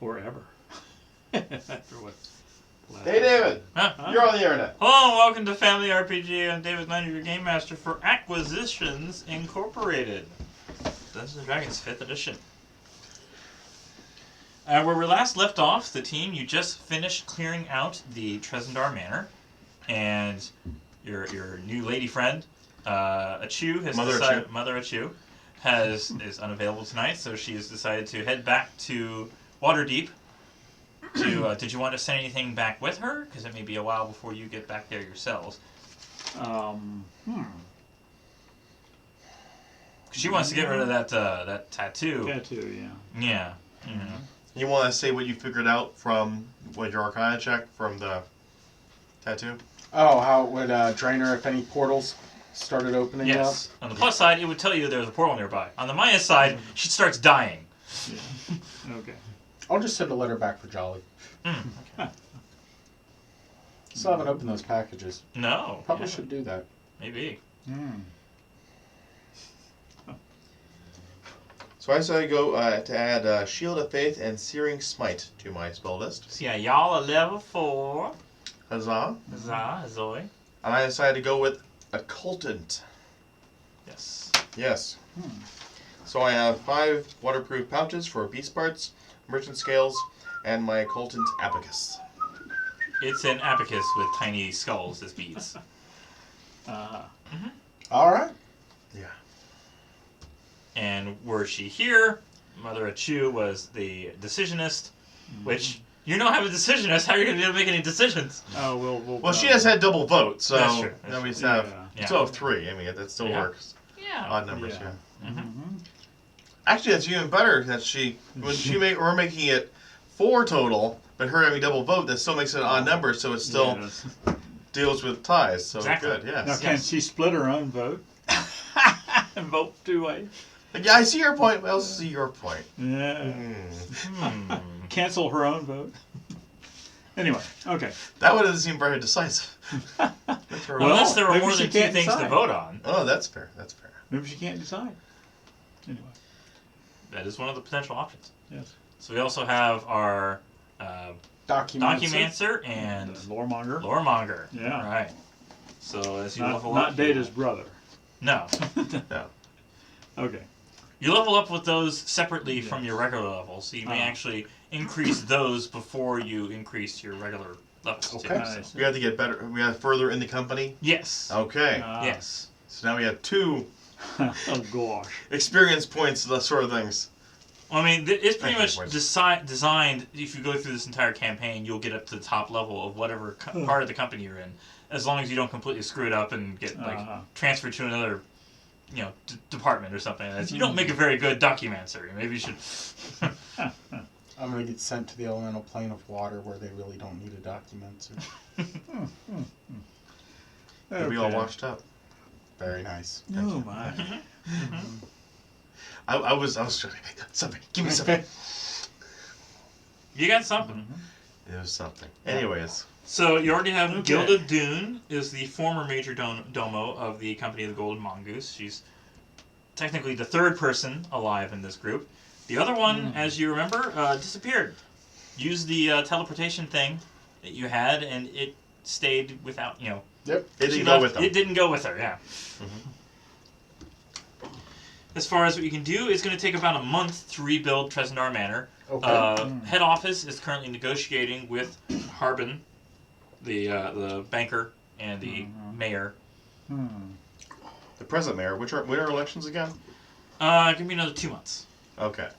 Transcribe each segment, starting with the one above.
Forever. After what? Hey, David. You're on the internet. Hello and welcome to Family RPG. I'm David Leonard, your Game Master for Acquisitions Incorporated. Dungeons & Dragons 5th Edition. Where we last left off, the team, you just finished clearing out the Trezendar Manor. And your new lady friend, Achu, has decided... Mother Achu is unavailable tonight, so she has decided to head back to Waterdeep. Did you want to send anything back with her? Because it may be a while before you get back there yourselves. She wants to get rid of that tattoo. Tattoo, yeah. Yeah. Mm-hmm. You want to say what you figured out from your Arcana check from the tattoo? Oh, how it would drain her if any portals started opening up? Yes. On the plus side, it would tell you there's a portal nearby. On the minus side, she starts dying. Yeah. Okay. I'll just send a letter back for Jolly. Okay. Still haven't opened those packages. No. Probably should do that. Maybe. So I say go to add Shield of Faith and Searing Smite to my spell list. So yeah, y'all are level 4. Huzzah. Huzzah, Zoe. And I decided to go with Occultant. Yes. Yes. So I have 5 waterproof pouches for beast parts, merchant scales, and my Occultant Abacus. It's an abacus with tiny skulls as beads. All right. Yeah. And were she here, Mother Achu was the decisionist, which you don't have a decisionist. How are you going to be able to make any decisions? Oh, Well, she has had double votes, so That's true. then we have Yeah. still have 3. I mean, that still Yeah. works. Yeah. Odd numbers, Yeah. yeah. Actually, that's even better. That we're making it 4 total, but her having double vote, that still makes it an odd number, so it still deals with ties. So Exactly. good, yes. Now, can she split her own vote? And vote 2 ways? Yeah, I see your point. Well, I see your point. Yeah. Cancel her own vote. Anyway, okay. That one doesn't seem very decisive. Unless there were maybe more she than 2 can't things to decide. vote on. Oh, that's fair. That's fair. Maybe she can't decide. Anyway, That is one of the potential options. yes. So we also have our Documancer and Loremonger. Loremonger. Yeah. All right. So as you Not, level not up... Data's brother. No. No. Okay. You level up with those separately from your regular levels, so you may actually increase those before you increase your regular levels. Okay. Too, Nice. so. We have to get better. We have further in the company. Yes. Okay. Yes. So now we have 2 Oh, gosh. experience points, that sort of things. Well, I mean, it's pretty much Points. designed, if you go through this entire campaign, you'll get up to the top level of whatever part of the company you're in, as long as you don't completely screw it up and get transferred to another department or something like that. So you don't make a very good Documancer. Maybe you should... I'm going to get sent to the elemental plane of water where they really don't need a documenter. We'll be all washed up. Very nice. Oh, my. I was trying to make something. Give me something. You got something. It was something. Anyways. So you already have Gilda Dune is the former major domo of the Company of the Golden Mongoose. She's technically the 3rd person alive in this group. The other one, as you remember, disappeared. Used the teleportation thing that you had, and it stayed without, Yep. It didn't go with them. It didn't go with her, yeah. As far as what you can do, it's going to take about a month to rebuild Trezendar Manor. Okay. Head office is currently negotiating with Harbin, the banker, and the mayor. The present mayor. When are elections again? Give me another 2 months. Okay.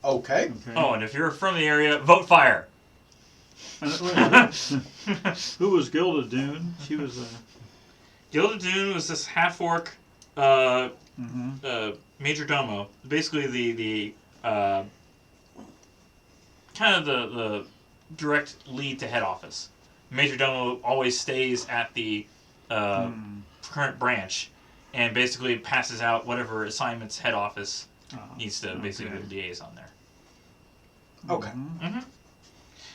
Okay. Oh, and if you're from the area, vote fire. Who was Gilda Dune? She was Gilda Dune was this half-orc major domo. Basically the kind of the direct lead to head office. Major domo always stays at the current branch and basically passes out whatever assignments head office needs to basically liaise on there. Okay.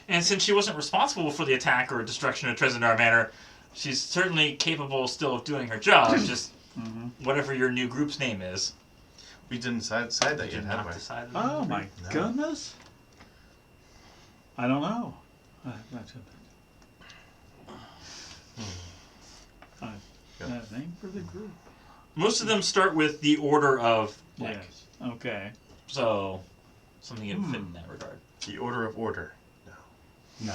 And since she wasn't responsible for the attack or destruction of Trezendar Manor, she's certainly capable still of doing her job, just whatever your new group's name is. We didn't decide that Did yet, you had not we? decide? Oh my No. goodness. I don't know. Name for the group. Most of them start with the order of blank. Yes. Okay. So, something can fit in that regard. The Order of Order. No.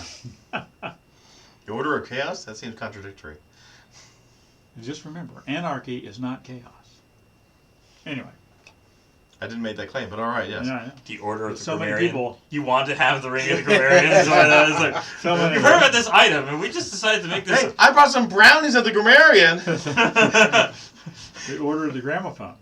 No. The Order of Chaos? That seems contradictory. Just remember, anarchy is not chaos. Anyway. I didn't make that claim, but all right, yes. Yeah, yeah. The order of the So many grammarian. people- You want to have the ring of the grammarian. That's why that is like, So many you've heard about this item, and we just decided to make this. Hey, I brought some brownies at the grammarian. The order of the gramophone.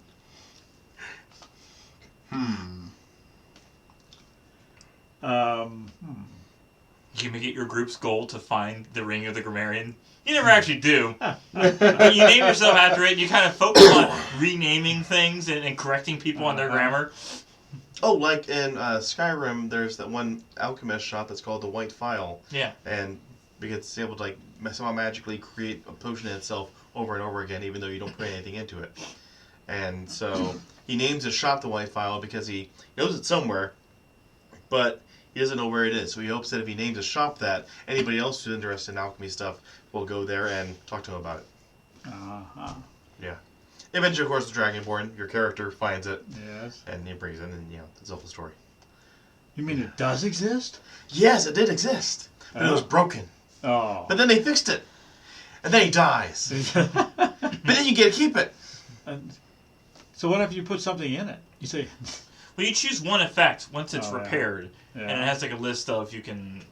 You make it your group's goal to find the ring of the grammarian. You never actually do. You name yourself after it, and you kind of focus on renaming things and correcting people on their grammar. Oh, like in Skyrim, there's that one alchemist shop that's called the White Phial. Yeah. And because it's able to like somehow magically create a potion in itself over and over again, even though you don't put anything into it. And so he names his shop the White Phial because he knows it's somewhere, but he doesn't know where it is. So he hopes that if he names his shop that, anybody else who's interested in alchemy stuff will go there and talk to him about it. Uh-huh. Yeah. Eventually, of course, the Dragonborn, your character finds it, Yes. and he brings it in, and that's the whole story. You mean it does exist? Yes, it did exist, but it was broken. Oh. But then they fixed it, and then he dies. But then you get to keep it. So what if you put something in it? You say, Well, you choose one effect once it's Oh, yeah. repaired, Yeah. and it has like a list of you can.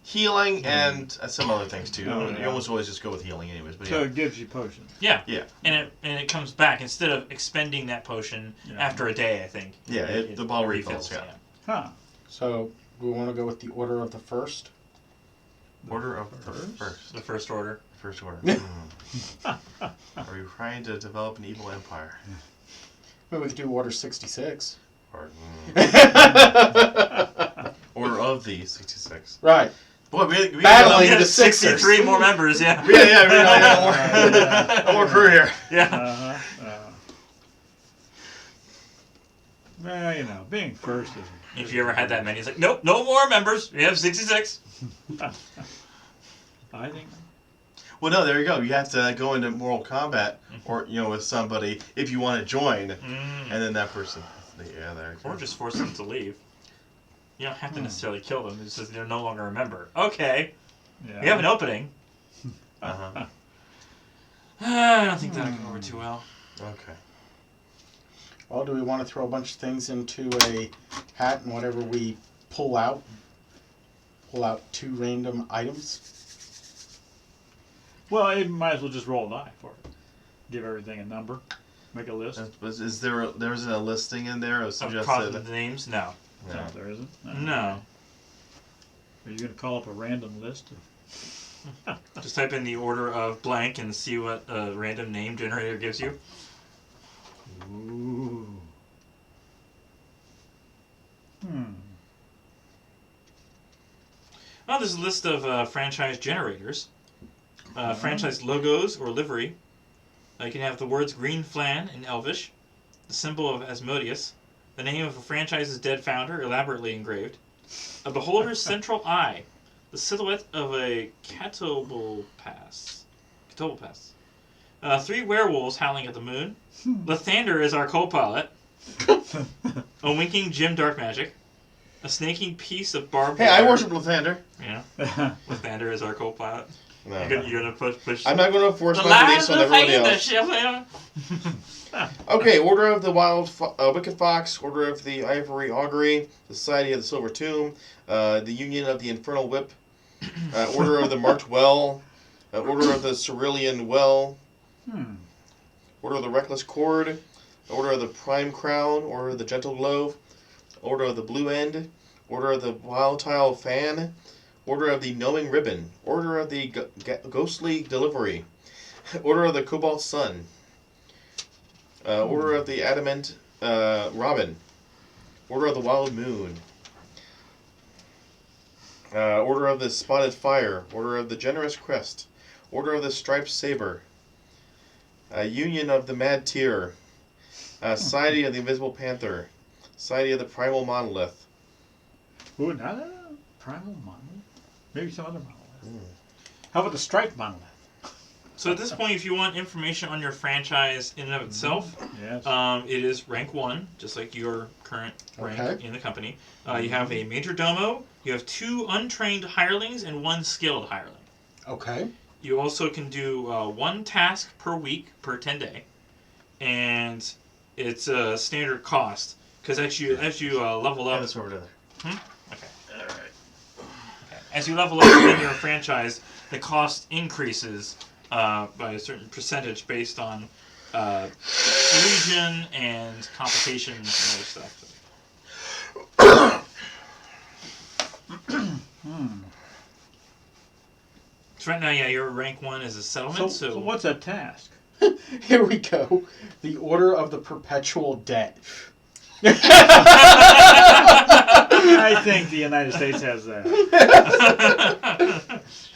Healing and some other things too. Oh, You yeah. almost always just go with healing, anyways. But so yeah, it gives you potions. Yeah. yeah, And it comes back instead of expending that potion Yeah. after a day. I think. Yeah, the bottle refills, yeah. Huh. So we want to go with the order of the first. Order of the first. The first order. First order. Are you trying to develop an evil empire? Maybe we could do order 66. Or, order of the 66. Right. Boy, we Battling We got had the Sixers. 63 more members. Yeah. we got more crew here. Yeah. Uh-huh. Well, you know, being first is... If you ever had that many, it's like, nope, no more members. We have 66. I think... Well, no, there you go. You have to go into moral combat, or with somebody if you want to join, and then that person. Yeah, there you go. Or just force them to leave. You don't have to necessarily kill them. It's just they're no longer a member. Okay. Yeah. We have an opening. Uh-huh. I don't think that'll go over too well. Okay. Well, do we want to throw a bunch of things into a hat and whatever we pull out two random items? Well, you might as well just roll a die for it. Give everything a number. Make a list. Is there isn't a listing in there of Of suggested? the names? No. No, there isn't. No. Are you going to call up a random list? Just type in the order of blank and see what a random name generator gives you. Ooh. Well, there's a list of franchise generators. Franchise logos or livery. You can have the words green flan in Elvish, the symbol of Asmodeus, the name of a franchise's dead founder elaborately engraved, a beholder's central eye, the silhouette of a catoblepass. 3 werewolves howling at the moon. Lathander is our co-pilot. A winking Jim Darkmagic. A snaking piece of barbed Hey, wire. I worship Lathander. Yeah. Lathander is our co-pilot. No. You're gonna push. I'm not going to force the my beliefs lines on of everybody the else. ship. Okay, Order of the Wicked Fox, Order of the Ivory Augury, the Society of the Silver Tomb, the Union of the Infernal Whip, Order of the Marked Well, Order of the Cerulean Well, Order of the Reckless Cord, Order of the Prime Crown, Order of the Gentle Glove, Order of the Blue End, Order of the Volatile Fan, Order of the Knowing Ribbon, Order of the Ghostly Delivery, Order of the Cobalt Sun, Order of the Adamant Robin, Order of the Wild Moon, Order of the Spotted Fire, Order of the Generous Crest, Order of the Striped Saber, Union of the Mad Tear, Society of the Invisible Panther. Society of the Primal Monolith. Ooh, not a primal monolith. Maybe some other monolith. How about the striped monolith? So at this point, if you want information on your franchise in and of itself, Yes. it is rank 1, just like your current rank Okay. in the company. You have a major domo, you have 2 untrained hirelings, and 1 skilled hireling. Okay. You also can do 1 task per week per 10 day, and it's a standard cost because as you level up. This over there. Okay. All right. Okay. As you level up within your franchise, the cost increases by a certain percentage based on region and complications and other stuff. So right now, yeah, your rank 1 is a settlement. So what's a task? Here we go. The Order of the Perpetual Debt. I think the United States has that.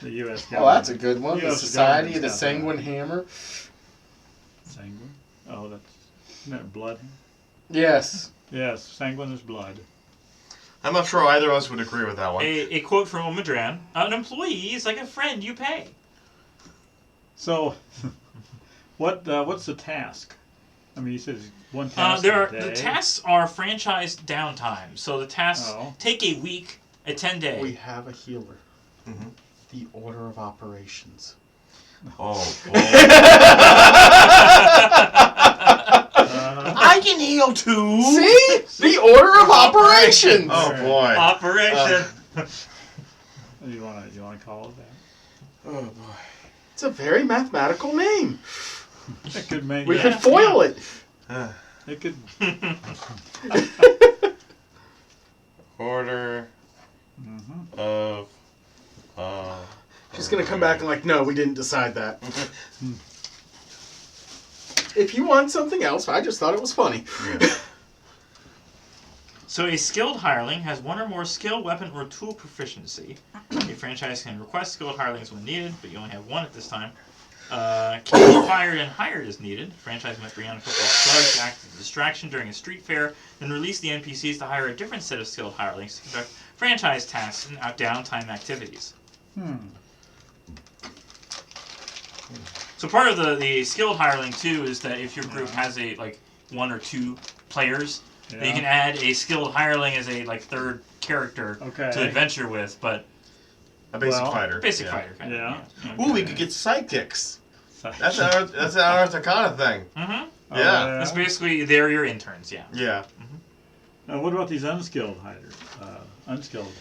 The U.S. government. Oh, that's a good one. The US Society of the government's got Sanguine that. Hammer. Sanguine? Oh, isn't that blood? Yes. Yes, sanguine is blood. I'm not sure either of us would agree with that one. A quote from Omadran: "An employee is like a friend you pay." So, what's the task? I mean, you said it's one task The a day. tasks are franchise downtime. So the tasks take a week, a 10-day. We have a healer. Mhm. The Order of Operations. Oh, boy. I can heal too. See? The Order of Operations. Oh, boy. Operation. You want to call it that? Oh, boy. It's a very mathematical name. It could make. We could foil it. It could. Order of... She's going to come back and like, no, we didn't decide that. If you want something else, I just thought it was funny. So a skilled hireling has 1 or more skill, weapon, or tool proficiency. A franchise can request skilled hirelings when needed, but you only have 1 at this time. Can be fired and hired as needed. Franchise might bring on a couple of slugs to act as a distraction during a street fair, then release the NPCs to hire a different set of skilled hirelings to conduct franchise tasks and downtime activities. So part of the skilled hireling too is that if your group has a 1 or 2 players, then you can add a skilled hireling as a third character to adventure with, but a basic fighter. Basic fighter kind of. Yeah. Ooh, we could get sidekicks. That's an Arthakana thing. Mm-hmm. Yeah. That's basically, they're your interns, yeah. Yeah. Now, what about these unskilled hiders? Unskilled.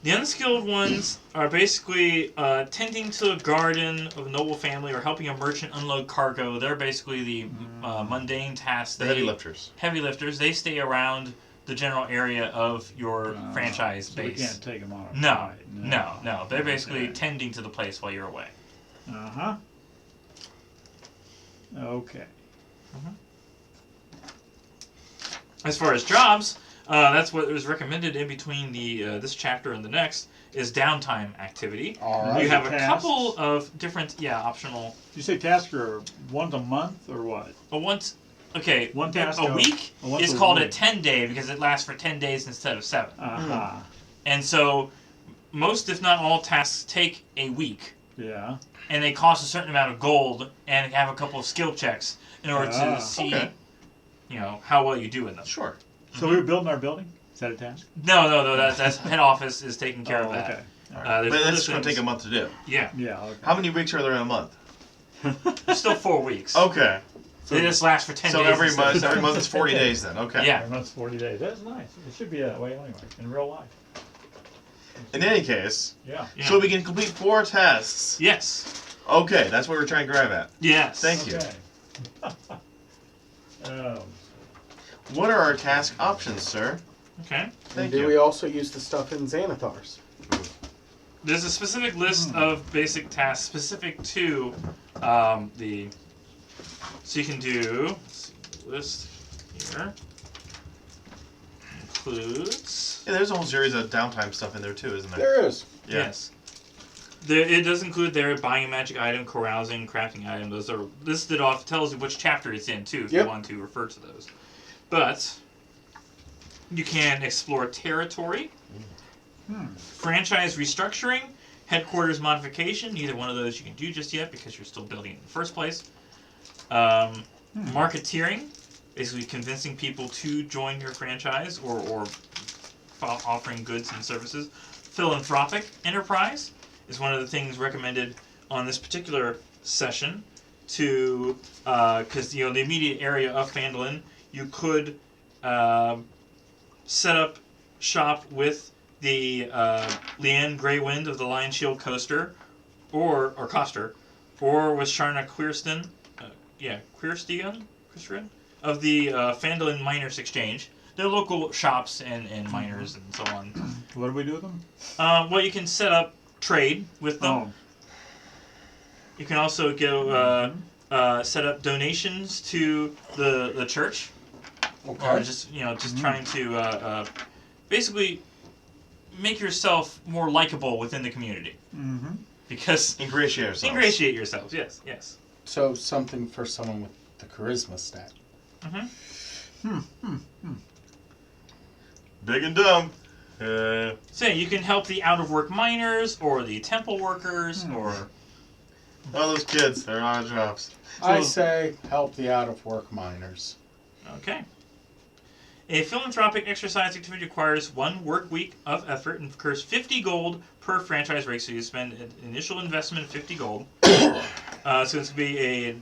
The unskilled ones are basically tending to a garden of a noble family or helping a merchant unload cargo. They're basically the mundane tasks. The heavy lifters. Heavy lifters. They stay around the general area of your franchise So base. we can't take them on a No, flight. no. They're basically tending to the place while you're away. Uh-huh. Okay. As far as jobs, that's what was recommended in between the this chapter and the next is downtime activity. All right. You have a Tasks. couple of different, optional. Did you say tasks are once a month or what? One task a a- week once is a called a week. 10-day because it lasts for 10 days instead of 7. Uh-huh. And so most, if not all, tasks take a week. Yeah. And they cost a certain amount of gold and have a couple of skill checks in order to see, how well you do in them. Sure. So we were building our building? Is that a task? No, that's head office is taking care of that. Okay. There's But other that's going to things. take a month to do. Yeah, Yeah, okay. How many weeks are there in a month? there's still 4 weeks. Okay. They just last for 10 So days. every instead of month 7. is 40 days then. Okay. Yeah. Every month's 40 days. That's nice. It should be that way anyway, in real life. In any case, Yeah. Yeah. so we can complete 4 tests. Yes. Okay, that's what we're trying to grab at. Yes. Thank you. Okay. What are our task options, sir? Okay. Thank Do you. we also use the stuff in Xanathars? There's a specific list of basic tasks specific to the. So you can do. Let's see, the list here includes. Yeah, there's a whole series of downtime stuff in there too, isn't there? There is. Yeah. Yes. It does include their buying a magic item, carousing, crafting item. Those are listed off. Tells you which chapter it's in too, if you want to refer to those. But you can explore territory, franchise restructuring, headquarters modification. Neither one of those you can do just yet because you're still building it in the first place. Marketeering, basically convincing people to join your franchise or offering goods and services. Philanthropic enterprise is one of the things recommended on this particular session to, because the immediate area of Phandalin, you could set up shop with the Leanne Greywind of the Lion Shield Coaster, or Coster, or with Sharna Queerston, Queerstigan of the Phandalin Miners Exchange. They're local shops and miners and so on. What do we do with them? Well, you can set up trade with them. Oh. You can also go set up donations to the church. Okay. Or just trying to basically make yourself more likable within the community. Mm-hmm. Because ingratiate yourselves. Yes. So something for someone with the charisma stat. Big and dumb. So you can help the out-of-work miners or the temple workers or... All those kids, they're on jobs. I say help the out-of-work miners. Okay. A philanthropic exercise activity requires 1 work week of effort and incurs 50 gold per franchise rate, so you spend an initial investment of 50 gold. So it's going to be a...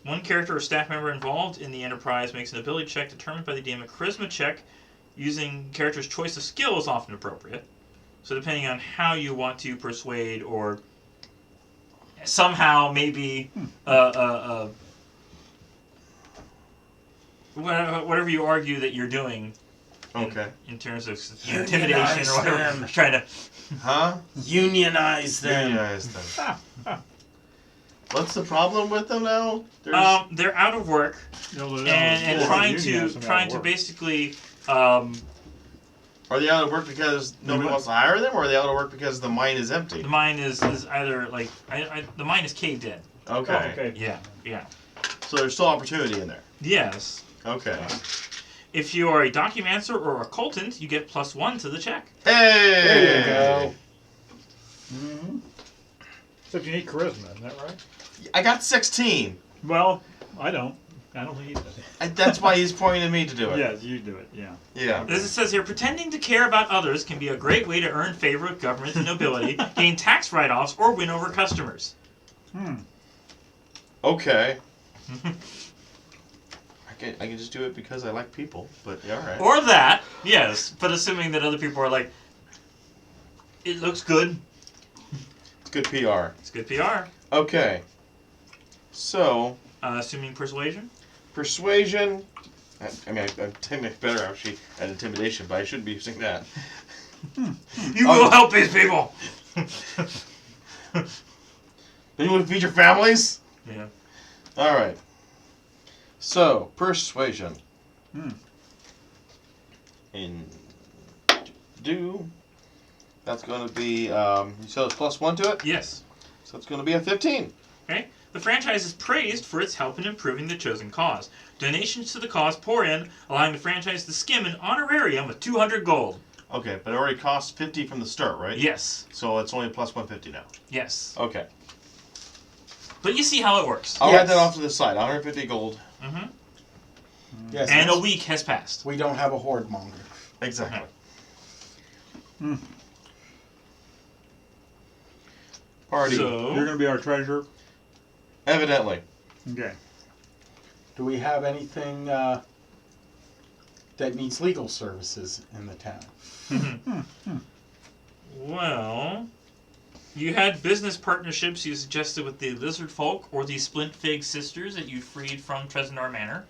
one character or staff member involved in the enterprise makes an ability check determined by the DM. A charisma check using character's choice of skill is often appropriate. So depending on how you want to persuade or somehow maybe whatever you argue that you're doing in terms of intimidation or whatever. I'm trying to... Unionize them. Unionize them. What's the problem with them now? They're out of work and trying to basically... Are they out of work because nobody wants to hire them, or are they out of work because the mine is empty? The mine is either like the mine is caved in. Okay. Yeah. So there's still opportunity in there. Yes. Okay. If you are a documancer or occultant, you get +1 to the check. Hey! There you go. Mm-hmm. Except you need charisma, isn't that right? I got 16. Well, I don't think he does. That's why he's pointing at me to do it. Yeah, you do it, yeah. Yeah. As it says here, pretending to care about others can be a great way to earn favor with government and nobility, gain tax write-offs, or win over customers. Okay. I can just do it because I like people, but yeah, all right. Or that, yes, but assuming that other people are like, it looks good. It's good PR. It's good PR. Okay. So... assuming persuasion? Persuasion... I'm technically better actually at intimidation, but I shouldn't be using that. You will help these people! Then you want to feed your families? Yeah. Alright. So, persuasion. That's going to be, you said it's +1 to it? Yes. So it's going to be a 15. Okay. The franchise is praised for its help in improving the chosen cause. Donations to the cause pour in, allowing the franchise to skim an honorarium of 200 gold. Okay, but it already costs 50 from the start, right? Yes. So it's only plus 150 now. Yes. Okay. But you see how it works. I'll write that off to the side. 150 gold. Mm-hmm. Yes. And a week has passed. We don't have a horde monger. Exactly. Party. So, You're going to be our treasurer? Evidently. Okay. Do we have anything that needs legal services in the town? well, you had business partnerships you suggested with the Lizard Folk or the Splint Fig Sisters that you freed from Trezendar Manor.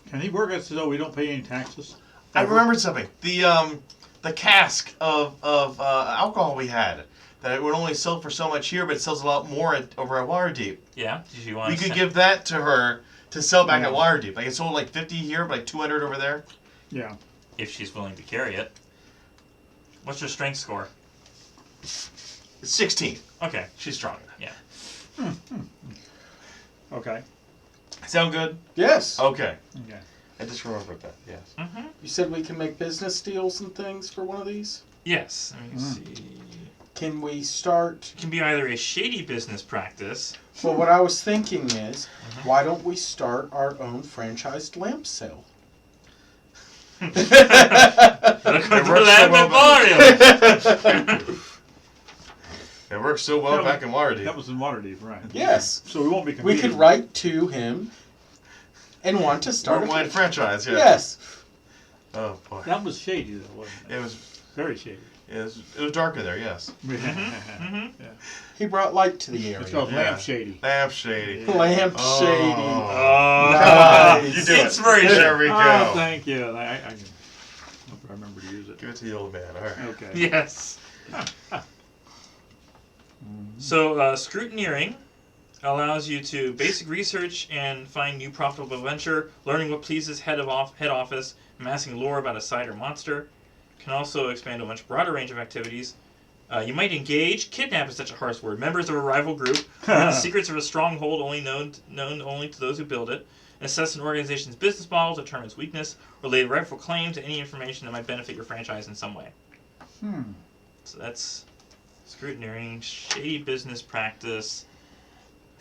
Can he work us so we don't pay any taxes? I remembered something. The cask of alcohol we had. That it would only sell for so much here, but it sells a lot more over at Waterdeep. Yeah? Did you want We could give that to her to sell back at Waterdeep. Like it sold like 50 here, but like 200 over there. Yeah. If she's willing to carry it. What's your strength score? 16. Okay, she's stronger. Yeah. Okay. Sound good? Yes. Okay. Okay. I just remembered that, yes. Mm-hmm. You said we can make business deals and things for one of these? Yes. Let me see. Can we start... It can be either a shady business practice. Well, what I was thinking is, why don't we start our own franchised lamp sale? Look at the lamp emporium. It worked so well back in Waterdeep. That was in Waterdeep, right? Yes. So we won't be We competing. could write to him and want to start Worldwide franchise, yeah. Yes. Oh, boy. That was shady, though, wasn't it? It was Very shady. it was dark in there, yes. Yeah. He brought light to the area. It's called Yeah. Lamp Shady. Lamp shady. Lamp shady. Oh, Nice. You do it. Inspiration. There we go. Oh, thank you. I can hope I remember to use it. Give it to the old man. All right. Okay. Yes. So, scrutineering allows you to basic research and find new profitable venture, learning what pleases head office, amassing lore about a site or monster. Can also expand to a much broader range of activities. You might engage, kidnap is such a harsh word, members of a rival group, learn the secrets of a stronghold only known only to those who build it, assess an organization's business model, determine its weakness, or lay rightful claim to any information that might benefit your franchise in some way. So that's scrutineering, shady business practice.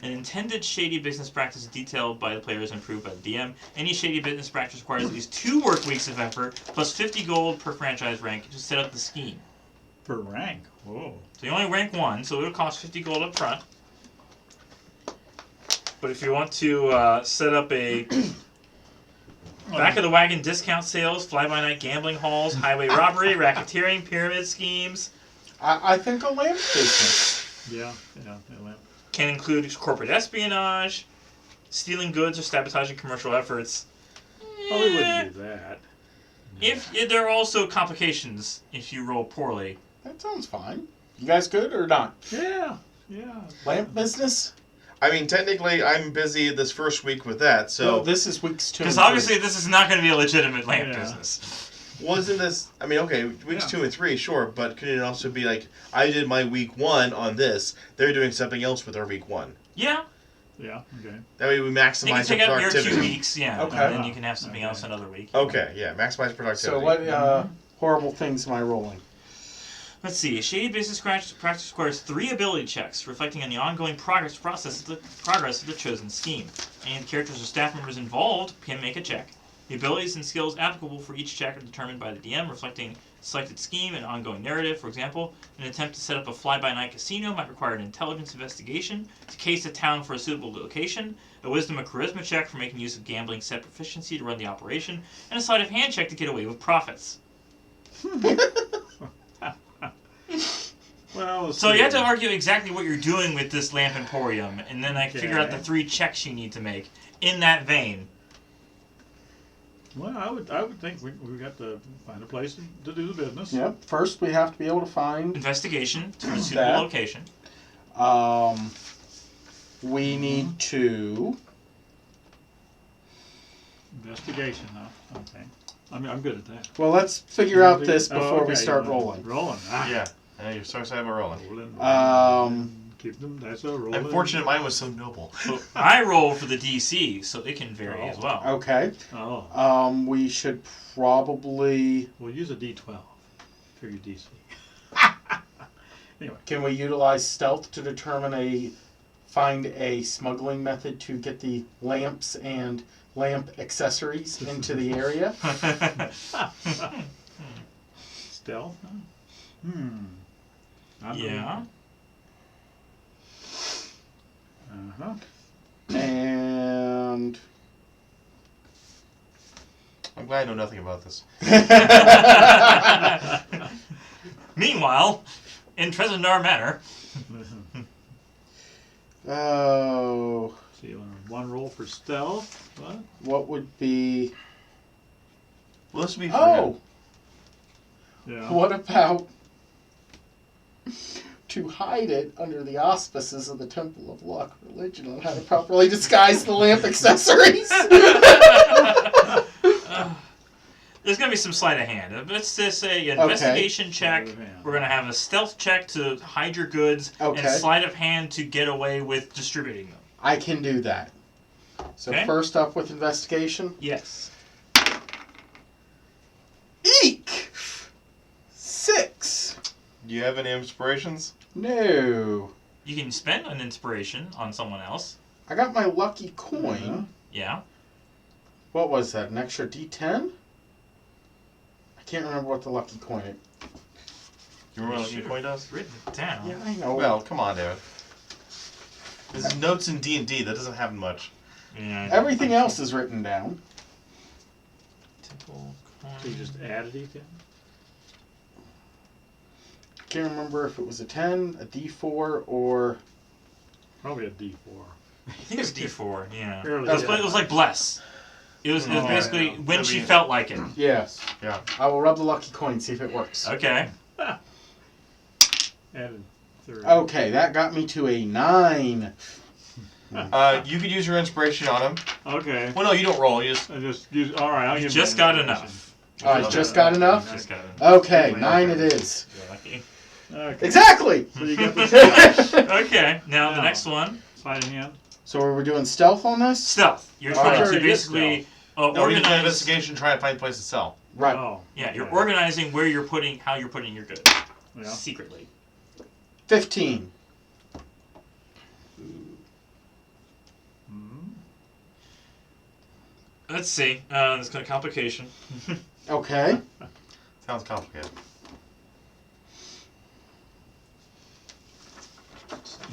An intended shady business practice is detailed by the players and approved by the DM. Any shady business practice requires at least 2 work weeks of effort, plus 50 gold per franchise rank to set up the scheme. Per rank. Whoa. So you only rank 1, so it'll cost 50 gold up front. But if you want to set up a back of the wagon discount sales, fly-by-night gambling halls, highway robbery, racketeering, pyramid schemes, I think a lamp business. Yeah. Lamp. can include corporate espionage, stealing goods, or sabotaging commercial efforts. Oh, we wouldn't do that. If there are also complications if you roll poorly. That sounds fine. You guys good or not? Yeah. Lamp business? I mean, technically, I'm busy this first week with that, so... No, this is weeks 2 Because and 3. obviously this is not going to be a legitimate lamp Yeah. business. Wasn't this... I mean, okay, weeks 2 and 3, sure, but could it also be like, I did my week 1 on this, they're doing something else with their week 1. Yeah. Yeah. Okay. That way we You can maximize take our out your 2 productivity. weeks, yeah. Okay. And then you can have something Okay. else another week. Okay, yeah, maximize productivity. So what horrible things am I rolling? Let's see. A shady business practice requires 3 ability checks, reflecting on the ongoing progress of the chosen scheme. Any of the characters or staff members involved can make a check. The abilities and skills applicable for each check are determined by the DM, reflecting selected scheme and ongoing narrative. For example, an attempt to set up a fly-by-night casino might require an intelligence investigation to case a town for a suitable location, a wisdom or charisma check for making use of gambling set proficiency to run the operation, and a sleight of hand check to get away with profits. Well, let's So see. you have to argue exactly what you're doing with this lamp emporium, and then I figure out the Okay. 3 checks you need to make in that vein. Well, I would think we got to find a place to do the business. Yep. First, we have to be able to find. Investigation to a suitable That. location. We need to. Investigation, huh? Okay. I'm good at that. Well, let's figure out this Oh, before we okay, start yeah. rolling. Rolling. Ah. Yeah, you're so excited about rolling. Rolling. Keep them. That's a rolling. I'm fortunate mine was so noble. So I roll for the DC, so it can vary as well. Okay. Oh. We should probably. We'll use a D12 for your DC. Anyway. Can we utilize stealth to find a smuggling method to get the lamps and lamp accessories into the area? Stealth? Yeah. Uh-huh. And I'm glad I know nothing about this. Meanwhile, in Tresendar Manor. oh, So you want one roll for stealth? what would be? Well, this would be for Oh, Yeah. what about to hide it under the auspices of the Temple of Luck religion on how to properly disguise the lamp accessories? There's going to to be some sleight of hand. Let's just say investigation check. Sleight of hand. We're going to have a stealth check to hide your goods, Okay. and sleight of hand to get away with distributing them. I can do that. So Okay. first up with investigation. Yes. Eek! 6. Do you have any inspirations? No. You can spend an inspiration on someone else. I got my lucky coin. Yeah. What was that? An extra D10? I can't remember what the lucky coin is. You remember what your coin does? Written it down. Yeah, I know. Well, come on, David. There's notes in D&D. That doesn't happen much. Yeah, Everything else is written down. Temple coin. So you just added it in? Can't remember if it was a 10, a D4, or... Probably a D4. I think it's D4. Yeah. Fairly It good. was like bless. It was Oh, basically yeah. when she Maybe- felt like it. Yes. Yeah. I will rub the lucky coin, see if it works. Okay. Added 3. Okay, that got me to a 9. You could use your inspiration on him. Okay. Well, no, you don't roll. You just... I just use. All right, I'll You give just my got inspiration. enough. I just got enough? Just got it. Okay, 9 it is. You're lucky. Okay. Exactly! So you get the Okay. Now the Now. next one. sleight of hand. So are we doing stealth on this? Stealth. You're All trying right. to basically No, you organize. can investigation, try and find a place to sell. Right. Oh. Yeah, you're okay. organizing where you're putting, how you're putting your goods Yeah. secretly. 15. Mhm. Let's see. There's kind of complication. Okay. Sounds complicated.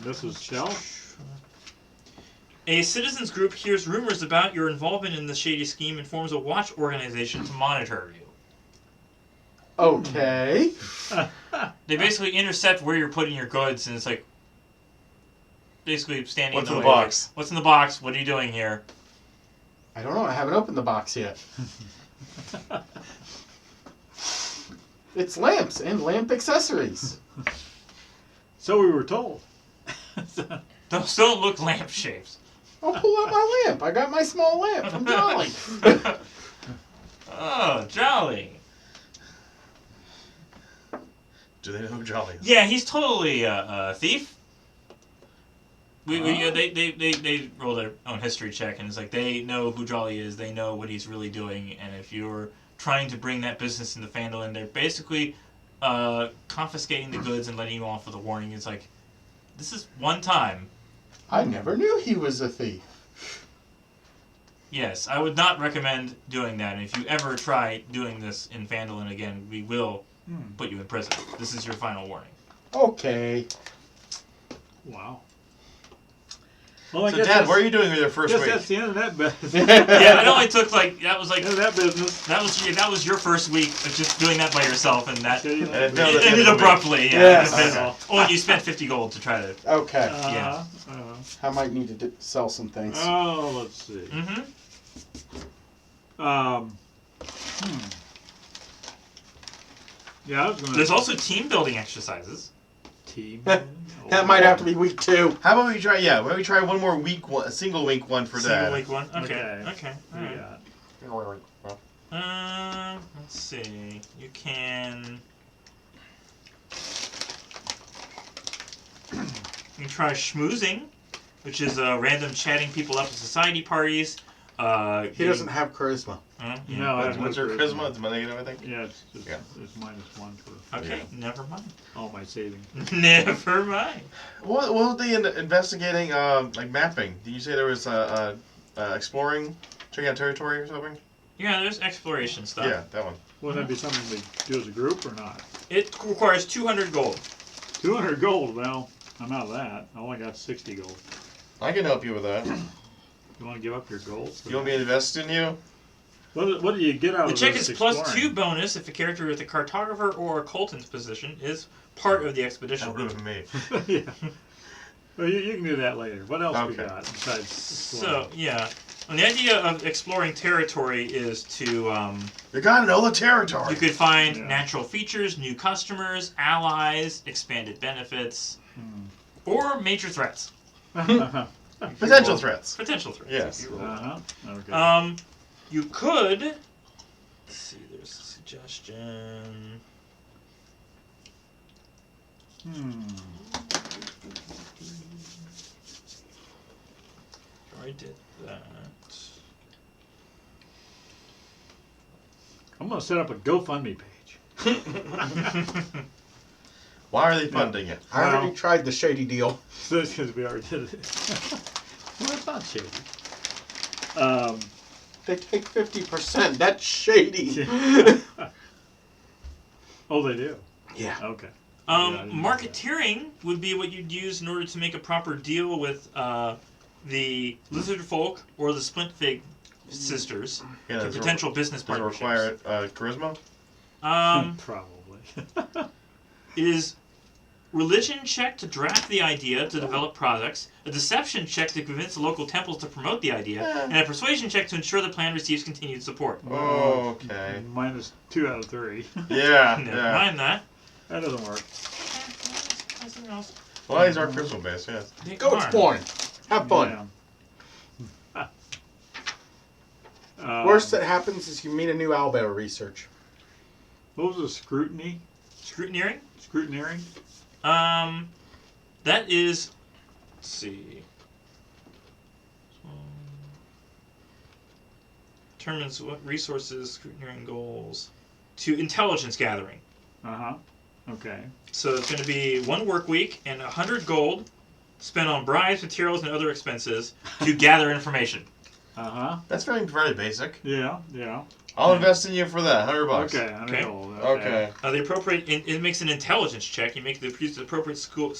This is stealth. A citizens group hears rumors about your involvement in the shady scheme and forms a watch organization to monitor you. Okay. They basically intercept where you're putting your goods, and it's like basically standing What's in in the the way. box? What's in the box? What are you doing here? I don't know. I haven't opened the box yet. It's lamps and lamp accessories. So we were told. Those don't look lamp shaped. I'll pull out my lamp. I got my small lamp from Jolly. Oh, jolly. Do they know who Jolly is? Yeah, he's totally a thief. They roll their own history check, and it's like they know who Jolly is, they know what he's really doing, and if you're trying to bring that business into Phandalin, they're basically confiscating the goods and letting you off with a warning. It's like, this is one time. I never knew he was a thief. Yes, I would not recommend doing that, and if you ever try doing this in Phandalin again, we will put you in prison. This is your final warning. Okay. Wow. Well, I So, guess Dad, that's- what are you doing with your first Guess week? that's the end of that business. Yeah, it only took that was End of that business. that was your first week of just doing that by yourself, and that Okay, it And no, that's ended the abruptly. Yeah. Yes. because- Oh, and you spent 50 gold to try to. Okay. Yeah. I might need to sell some things. Oh, let's see. Mm-hmm. Yeah, I was gonna. There's also team building exercises. team. That might have to be week 2. How about we try? Yeah, why don't we try one more week, a single week one for Single that. week one. Okay. Okay. Okay. All right. Yeah. Let's see. You can. You can try schmoozing, which is random chatting people up at society parties. He doesn't have charisma. Yeah. No, that's What's your charisma? It's my negative, I think. Yeah, it's just Yeah. it's -1 for Okay. Never mind. all my savings. Never mind. What were they investigating? Like mapping? Did you say there was exploring, checking out territory or something? Yeah, there's exploration stuff. Yeah, that one. Wouldn't that be something we do as a group or not? It requires 200 gold. 200 gold. Well, I'm out of that. I only got 60 gold. I can help you with that. You want to give up your gold? You want me to invest in you? What do you get out The of check this is +2 exploring? bonus if a character with a cartographer or occultant's position is part of the expedition. That would have been me. Yeah. Well, you can do that later. What else we Okay. got besides exploring? So, yeah. And the idea of exploring territory is to, You gotta know the territory. you could find Yeah. natural features, new customers, allies, expanded benefits, or major threats. Potential threats. Potential threats. Yes. if you roll. Uh-huh. Okay. You could Let's see. There's a suggestion. I did that. I'm gonna set up a GoFundMe page. Why are they funding it? I already tried the shady deal. Because we already did it. Well, it's not shady. They take 50%. That's shady. Oh, they do? Yeah. Okay. I didn't know Marketeering would be what you'd use in order to make a proper deal with the Lizard Folk or the Splintfig sisters Yeah, to does it potential business Does it partnerships. require charisma? Probably. It is religion check to draft the idea to develop products, a deception check to convince the local temples to promote the idea, and a persuasion check to ensure the plan receives continued support. Oh, okay. Minus 2 out of 3. Yeah, Never yeah. mind that. That doesn't work. Something else. Well, these are charisma based, yes. They Go are. exploring. Have fun. Yeah. Worst that happens is you meet a new owlbear research. What was the scrutiny? Scrutineering? Scrutineering? That is, let's see. Determines what resources, scrutineering goals, to intelligence gathering. Uh-huh. Okay. So it's going to be 1 work week and 100 gold spent on bribes, materials, and other expenses to gather information. Uh-huh. That's very basic. Yeah, yeah. I'll invest in you for that. $100. Okay, I Okay. know. Okay. The appropriate, it makes an intelligence check. You make the appropriate skill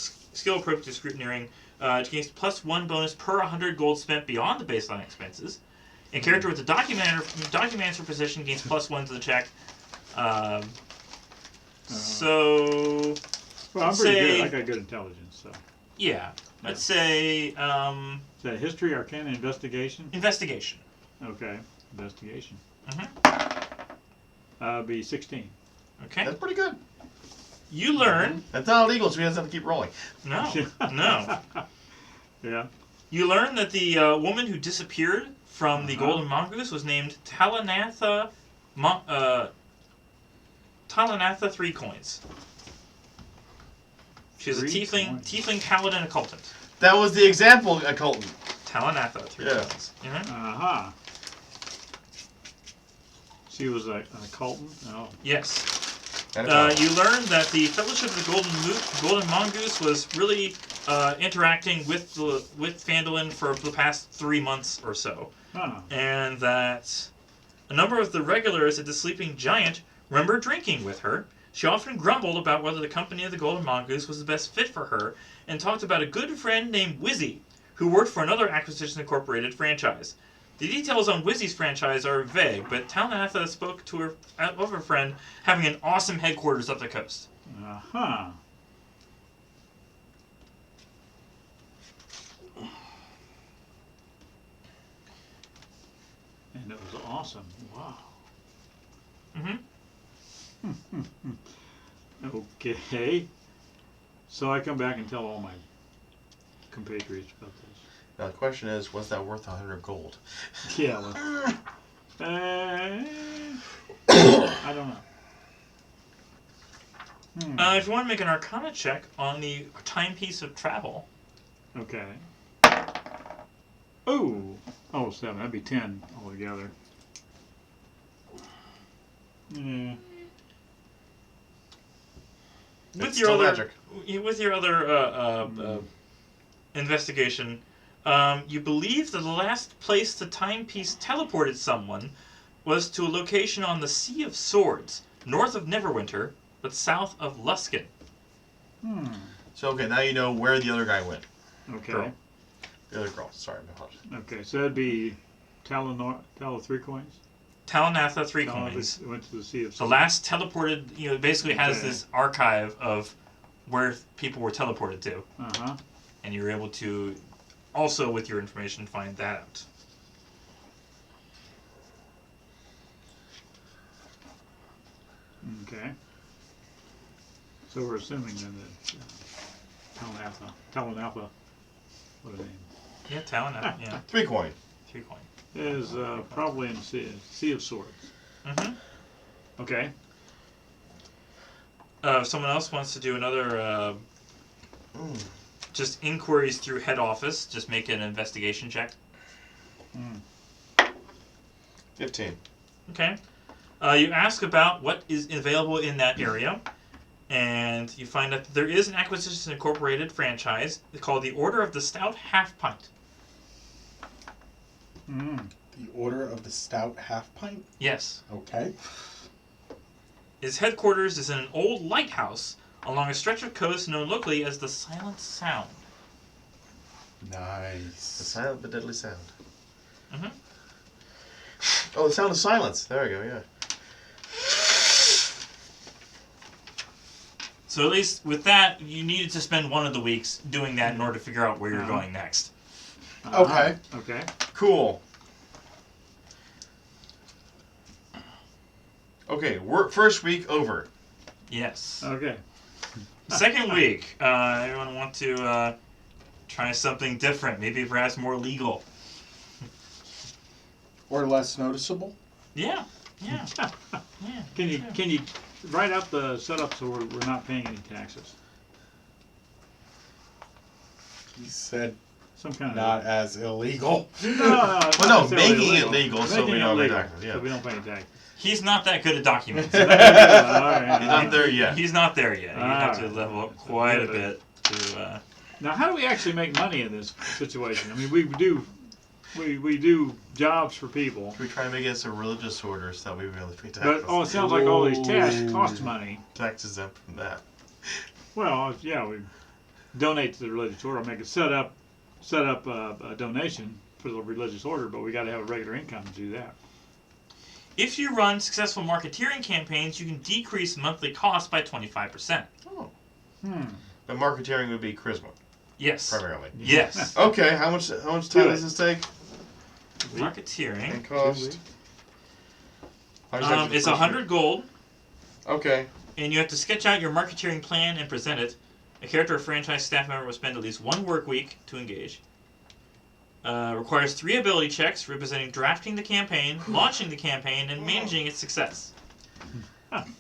appropriate to scrutineering. It gains +1 bonus per 100 gold spent beyond the baseline expenses. A character with the documenter position gains +1 to the check. So, Well, I'm let's pretty say, good. I got good intelligence, so. yeah, let's say Is that history, arcana, investigation? investigation. Okay. Investigation. Mm-hmm. Be 16. Okay. That's pretty good. You learn. That's not illegal, so he doesn't have to keep rolling. No. Yeah. You learn that the woman who disappeared from the Golden Mongoose was named Talanatha Three-Coins. She's a tiefling paladin occultant. That was the example occultant. Talanatha Three-Coins. Yeah. Uh-huh. She was an occultant? Oh. Yes. And You learn that the Fellowship of the Golden Mongoose was really interacting with Phandalin for the past 3 months or so. Huh. And that a number of the regulars at the Sleeping Giant remember drinking with her. She often grumbled about whether the company of the Golden Mongoose was the best fit for her, and talked about a good friend named Wizzy, who worked for another Acquisition Incorporated franchise. The details on Wizzy's franchise are vague, but Talanatha spoke to her of her friend having an awesome headquarters up the coast. Uh-huh. And it was awesome. Wow. Mm-hmm. Okay. So I come back and tell all my compatriots about this. Now the question is, was that worth 100 gold? Yeah. Well, I don't know. If you want to make an Arcana check on the timepiece of travel. Okay. Oh. Oh, 7. That'd be 10 altogether. Yeah. It's still magic. With your other investigation, you believe that the last place the timepiece teleported someone was to a location on the Sea of Swords, north of Neverwinter, but south of Luskin. So, okay, now you know where the other guy went. Okay. Girl. The other girl. Sorry, my apologies. Okay, so that'd be Talanatha Three-Coins? Talanatha Three-Coins. Went to the Sea of The Swords. last teleported, it basically has Okay. this archive of where people were teleported to. Uh-huh. And you were able to, also with your information, find that out. Okay. So we're assuming then that Talanatha, what a name, Yeah, Talanatha, yeah. 3 coin. 3 coin. is probably in the sea of Swords. Mm-hmm. Okay. If someone else wants to do another, just inquiries through head office, just make an investigation check. 15. Okay. You ask about what is available in that area, and you find out that there is an Acquisitions Incorporated franchise called the Order of the Stout Half Pint. The Order of the Stout Half Pint? Yes. Okay. Its headquarters is in an old lighthouse along a stretch of coast known locally as the Silent Sound. The Nice. silent but deadly sound. Mm-hmm. Oh, the sound of silence. There we go, yeah. So at least with that, you needed to spend one of the weeks doing that in order to figure out where you're going next. Okay. Okay. Cool. Okay, first week over. Yes. Okay. Second week, everyone want to try something different, maybe perhaps more legal. Or less noticeable? Yeah. Yeah. Can you write out the setup so we're not paying any taxes? He said Some kind not as illegal. No. Well, no, making it legal so we don't pay taxes. So Yeah. we don't pay taxes. He's not that good at documents. All right. He's not there yet. He's not there yet. You have to Alright. level up quite a bit to. Now, how do we actually make money in this situation? I mean, we do jobs for people, We try and make it a religious order so that we really pay taxes. but it sounds like all these tasks cost money. Tax exempt from that. Well, yeah, we donate to the religious order, make it set up a donation for the religious order, but we got to have a regular income to do that. If you run successful marketeering campaigns, you can decrease monthly costs by 25%. Oh. Hmm. But marketeering would be charisma, Yes. primarily. Yes. Okay, how much time does this take? Marketeering. And cost? How much time does It's it cost? 100 gold, Okay. and you have to sketch out your marketeering plan and present it. A character or franchise staff member will spend at least 1 work week to engage. Requires 3 ability checks representing drafting the campaign, launching the campaign, and managing its success.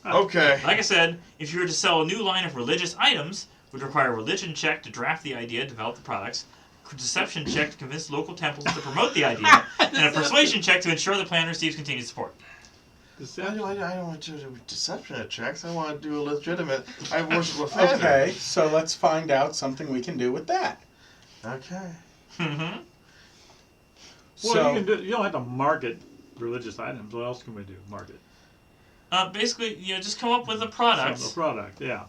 Okay. Like I said, if you were to sell a new line of religious items, would require a religion check to draft the idea, develop the products, a deception check to convince local temples to promote the idea, and a persuasion check to ensure the plan receives continued support. I don't want to do deception checks. I want to do a legitimate. I worship a fan. Okay, so let's find out something we can do with that. Okay. Mm-hmm. Well, So, you don't have to market religious items. What else can we do? Market. Basically, just come up with a product. A product, yeah.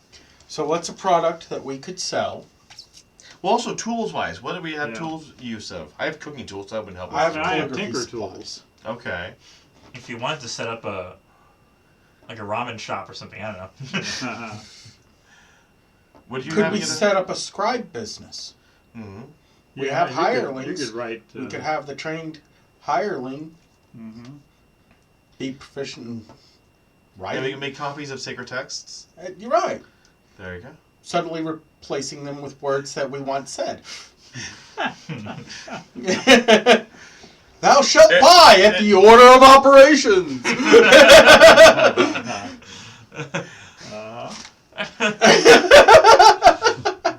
so what's a product that we could sell? Well, also tools-wise, what do we have Yeah. tools use of? I have cooking tools, so that would help. I have I have calligraphy tinker supplies. tools. Okay. If you wanted to set up a ramen shop or something, I don't know. Would you Could have we any other- set up a scribe business? Mhm. We Yeah, have you hirelings. could write. We could have the trained hireling Mm-hmm. be proficient in And we writing. can make copies of sacred texts. You're right. There you go. Suddenly replacing them with words that we once said. Thou shalt buy at the order of operations.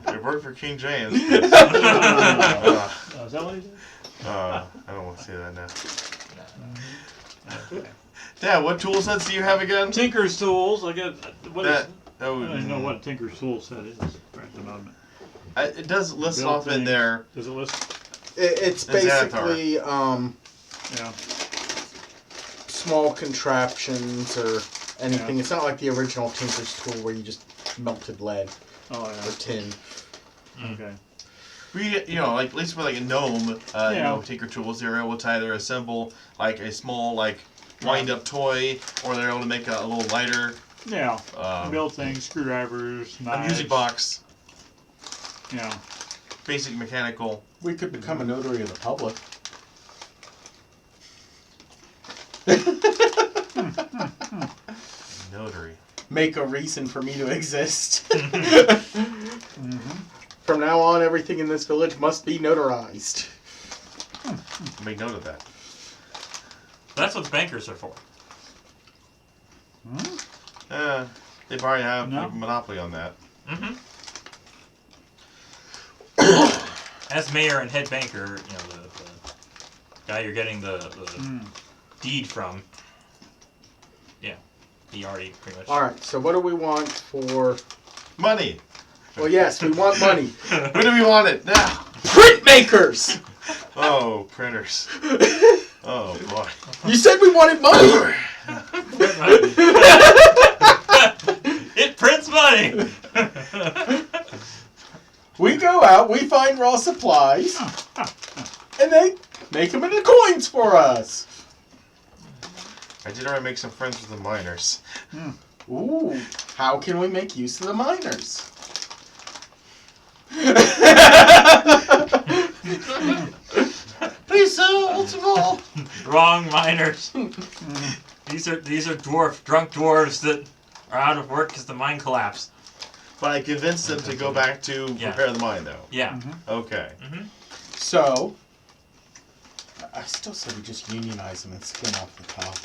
It worked for King James. Is that what he did? I don't want to say that now. Dad, what tool sets do you have again? Tinker's tools. I got. What is? That I would, don't even know what Tinker's tool set is right at the moment. It does list Build off in things. there. Does it list? It's That's basically Yeah. small contraptions or anything. Yeah. It's not like the original Tinker's tool where you just melted lead Oh or tin. yeah. Okay. We, like at least for like a gnome, Yeah. Tinker tools, they're able to either assemble like a small wind-up toy, or they're able to make a little lighter. Yeah. Build things, screwdrivers, A knives. music box, Yeah. basic mechanical. We could become a notary of the public. Notary. Make a reason for me to exist. Mm-hmm. From now on, everything in this village must be notarized. Make note of that. That's what the bankers are for. They probably have No. a monopoly on that. Mm-hmm. As mayor and head banker, you know, the guy you're getting the deed from. Yeah, he already pretty much. All right. So what do we want for? Money. Well, yes, we want money. Where do we want it now? Printmakers. Oh, printers. Oh boy. You said we wanted money. It prints money. We go out, we find raw supplies, and they make them into coins for us. I did already make some friends with the miners. Ooh, how can we make use of the miners? Please, ultimate. Wrong miners. These are drunk dwarves that are out of work because the mine collapsed. But I convinced them to go back to repair the mine, though. Yeah. Okay. So, I still say we just unionize them and skin off the top.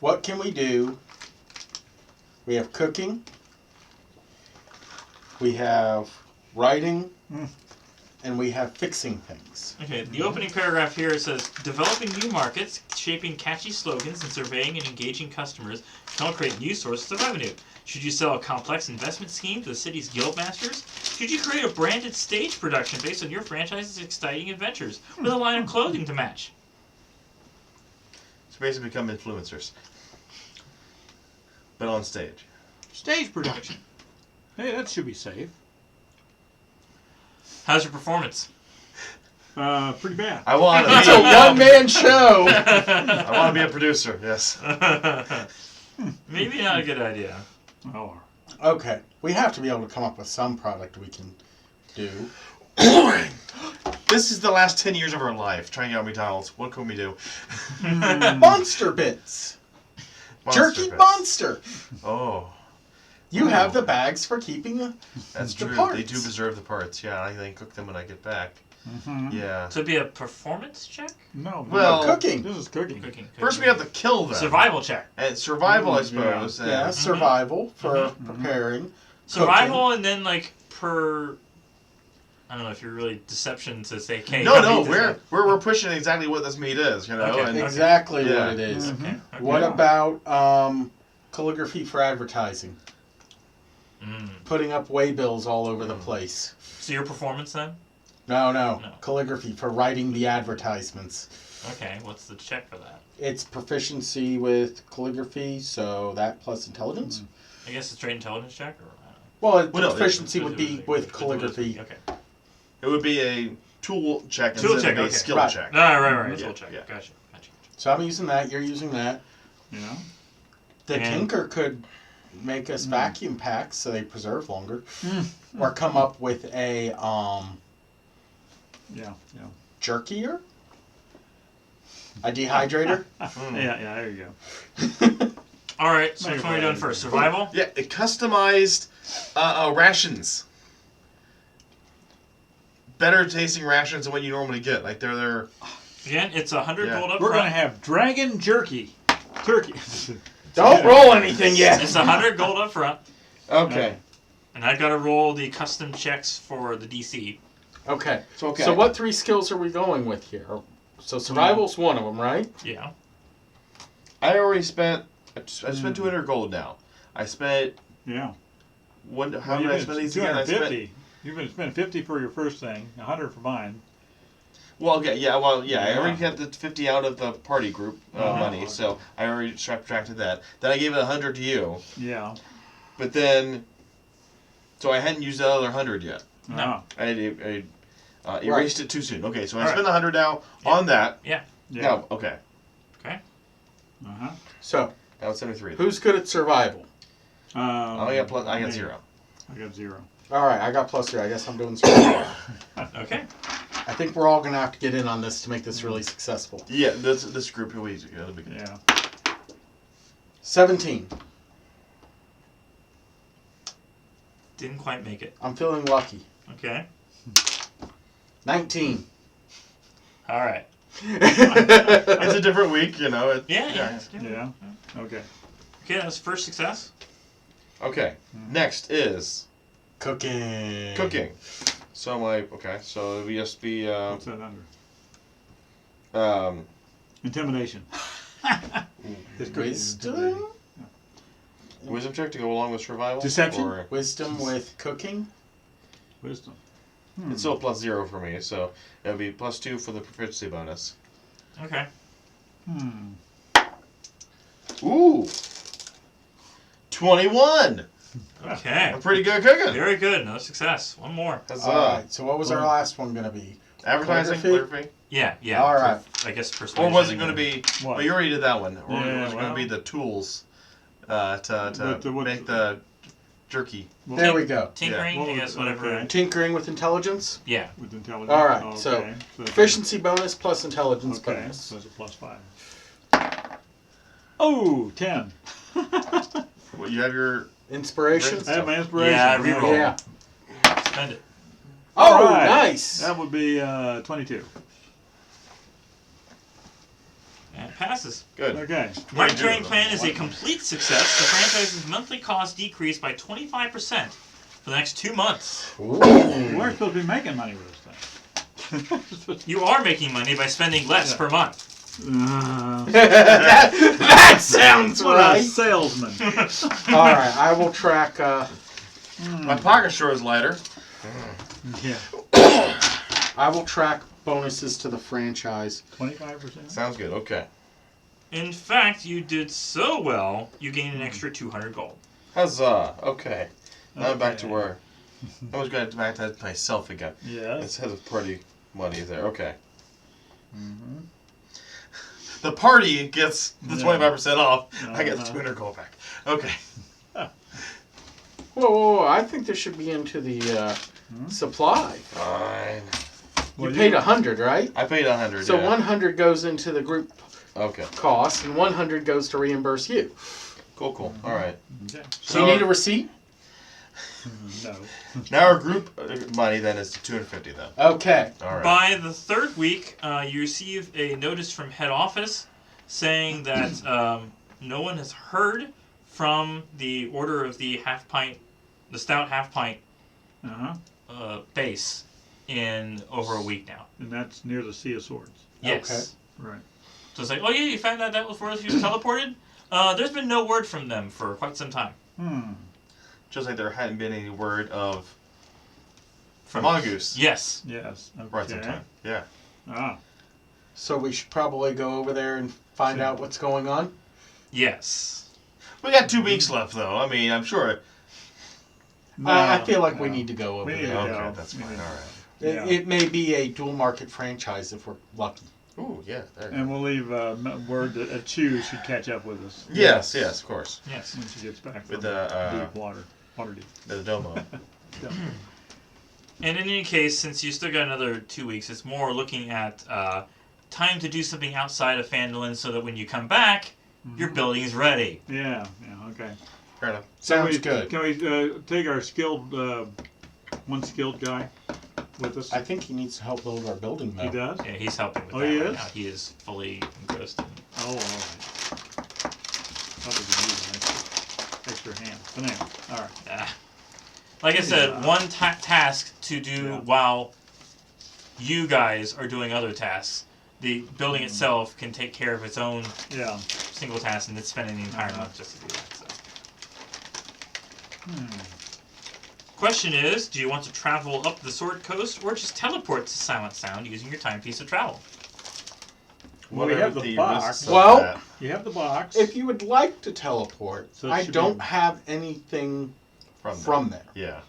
What can we do? We have cooking. We have writing. And we have fixing things. Okay, the opening paragraph here says, developing new markets, shaping catchy slogans, and surveying and engaging customers can all create new sources of revenue. Should you sell a complex investment scheme to the city's guildmasters? Should you create a branded stage production based on your franchise's exciting adventures with a line of clothing to match? So basically become influencers. But on stage. Stage production. Hey, that should be safe. How's your performance? Pretty bad. I want to It's a one-man show. I want to be a producer, yes. Maybe not a good idea. Oh. Okay, we have to be able to come up with some product we can do. This is the last 10 years of our life, trying out McDonald's. What can we do? Monster bits. Jerky bits. monster. Oh. You have the bags for keeping the That's the true. parts. They do preserve the parts. Yeah, I then cook them when I get back. Yeah. So it'd be a performance check? No. Well, cooking. This is cooking. Cooking. First we have to kill them. Survival check. And survival, I suppose. Yeah, and- survival for preparing. Survival cooking. and then like per... I don't know if you're really deception to say, okay. No, we're pushing exactly what this meat is, you know. Okay. And Exactly Yeah. what it is. Okay. What about calligraphy for advertising? Putting up waybills all over the place. So your performance then? No. Calligraphy for writing the advertisements. Okay, what's the check for that? It's proficiency with calligraphy, so that plus intelligence. I guess a straight intelligence check, or Well, Well, no, proficiency would be with calligraphy. Okay. it would be a tool check Tool instead check, of a okay. skill Right. check. Right. Yeah, Tool check. yeah. Gotcha. So I'm using that. You're using that. You know? The And- tinker could make us vacuum packs so they preserve longer, or come up with a Yeah. jerkier, a dehydrator. Yeah, there you go. All right. So which one are we doing first? Survival. Yeah, it customized rations. Better tasting rations than what you normally get. Like they're Again, it's 100 Yeah. gold up We're front. gonna have dragon jerky. Turkey. Don't roll anything yet. It's 100 gold up front, Okay. and I gotta roll the custom checks for the DC. Okay. okay. So what 3 skills are we going with here? So survival's one of them, right? Yeah. I already spent. I spent 200 gold now. I spent. Yeah. How did I spend these again? I spent. 250. You've been spending 50 for your first thing, 100 for mine. Well, okay, yeah, I already Yeah. got the 50 out of the party group money, so I already subtracted that. Then I gave it 100 to you, Yeah. but then, so I hadn't used the other 100 yet. No. I erased it too soon. Okay, so I All right. spent 100 now on that. Yeah. Yeah. Now, okay, Uh-huh. So now it's 73. who's good at survival? I got me. 0. I got 0. All right, I got +3. I guess I'm doing survival. Okay. I think we're all gonna have to get in on this to make this really successful. Yeah, this group will be easy. It'll be good. Yeah. 17. Didn't quite make it. I'm feeling lucky. Okay. 19. All right. It's a different week, you know. Yeah. Yeah. Okay. Okay, that's first success. Okay. Next is Cooking. cooking. So so it would just be What's that under? Intimidation. It's cooking. Wisdom? wisdom check to go along with survival. Deception? Or, Wisdom with cooking? Wisdom. it's still +0 for me, so it would be +2 for the proficiency bonus. Okay. Ooh. 21. Okay. I'm pretty good cooking. Very good. Another success. One more. Huzzah. Alright, so what was our last one going to be? Advertising, Calligraphy? Yeah. All right. I guess persuasion. Or was it going to be? What? Well, you already did that one. Or Yeah, was it going to be the tools to make the jerky? There we go. Tinkering, Yeah. I guess, whatever. Okay. Tinkering with intelligence? Yeah. With intelligence. Alright, Okay. so that's- efficiency bonus plus intelligence Okay, bonus. so it's a +5. Oh, 10. Well, you have your Inspiration? I have my inspiration. Yeah, reroll. Yeah. Spend it. Oh, Alright. nice! That would be 22. And it passes. good. Okay. My touring plan is a complete success. The franchise's monthly cost decreased by 25% for the next 2 months. We're supposed to be making money with this thing. You are making money by spending less per month. that sounds What a right! salesman. Alright, I will track, My pocket sure is lighter. Yeah. I will track bonuses to the franchise. 25%? Sounds good. Okay. In fact, you did so well, you gained an extra 200 gold. Huzzah. Okay. Now I'm back to Okay. where I was going back to myself again. Yes. It has a party money there. Okay. The party gets the 25% off. I get the 200 gold back. Okay. Whoa, I think this should be into the supply. Fine. You paid 100, right? I paid 100. So yeah. 100 goes into the group Okay. cost, and 100 goes to reimburse you. Cool. All right. Okay. So you need a receipt? No. Now our group money then is 250 then. Okay. All right. By the third week, you receive a notice from head office saying that no one has heard from the order of the stout half pint base in over a week now. And that's near the Sea of Swords. Yes. Right. So it's like, oh yeah, you found out that was where he was teleported? There's been no word from them for quite some time. Just like there hadn't been any word of Mongoose. Yes. Yes. Okay. Right some time. Yeah. Ah. So we should probably go over there and find out what's going on? Yes. We got 2 weeks left though. I mean, I'm sure. I feel like we need to go over We need there. to Okay, go. that's fine. All right. Yeah. It may be a dual market franchise if we're lucky. Ooh, yeah. There you And go. we'll leave word that a Chew should catch up with us. Yes, of course. Yes. When she gets back from With the deep water. Water deep. the domo. Yeah. And in any case, since you still got another 2 weeks, it's more looking at time to do something outside of Phandalin so that when you come back, your building is ready. Yeah. Okay. Fair enough. Sounds good. Can we take our skilled, one skilled guy with us? I think he needs to help build our building, though. He does? Yeah, he's helping with Oh, that he right is? now. He is fully engrossed in. Oh, all right. Probably could use an extra hand. But anyway, all right. Like I said, Yeah. one task to do while you guys are doing other tasks. The building itself can take care of its own Yeah. single task, and it's spending the entire month just to do that. So. Question is, do you want to travel up the Sword Coast or just teleport to Silent Sound using your timepiece of travel? Well, we What have are the risks box. of Well- that? You have the box. If you would like to teleport, So it I should don't be- have anything from there. Yeah.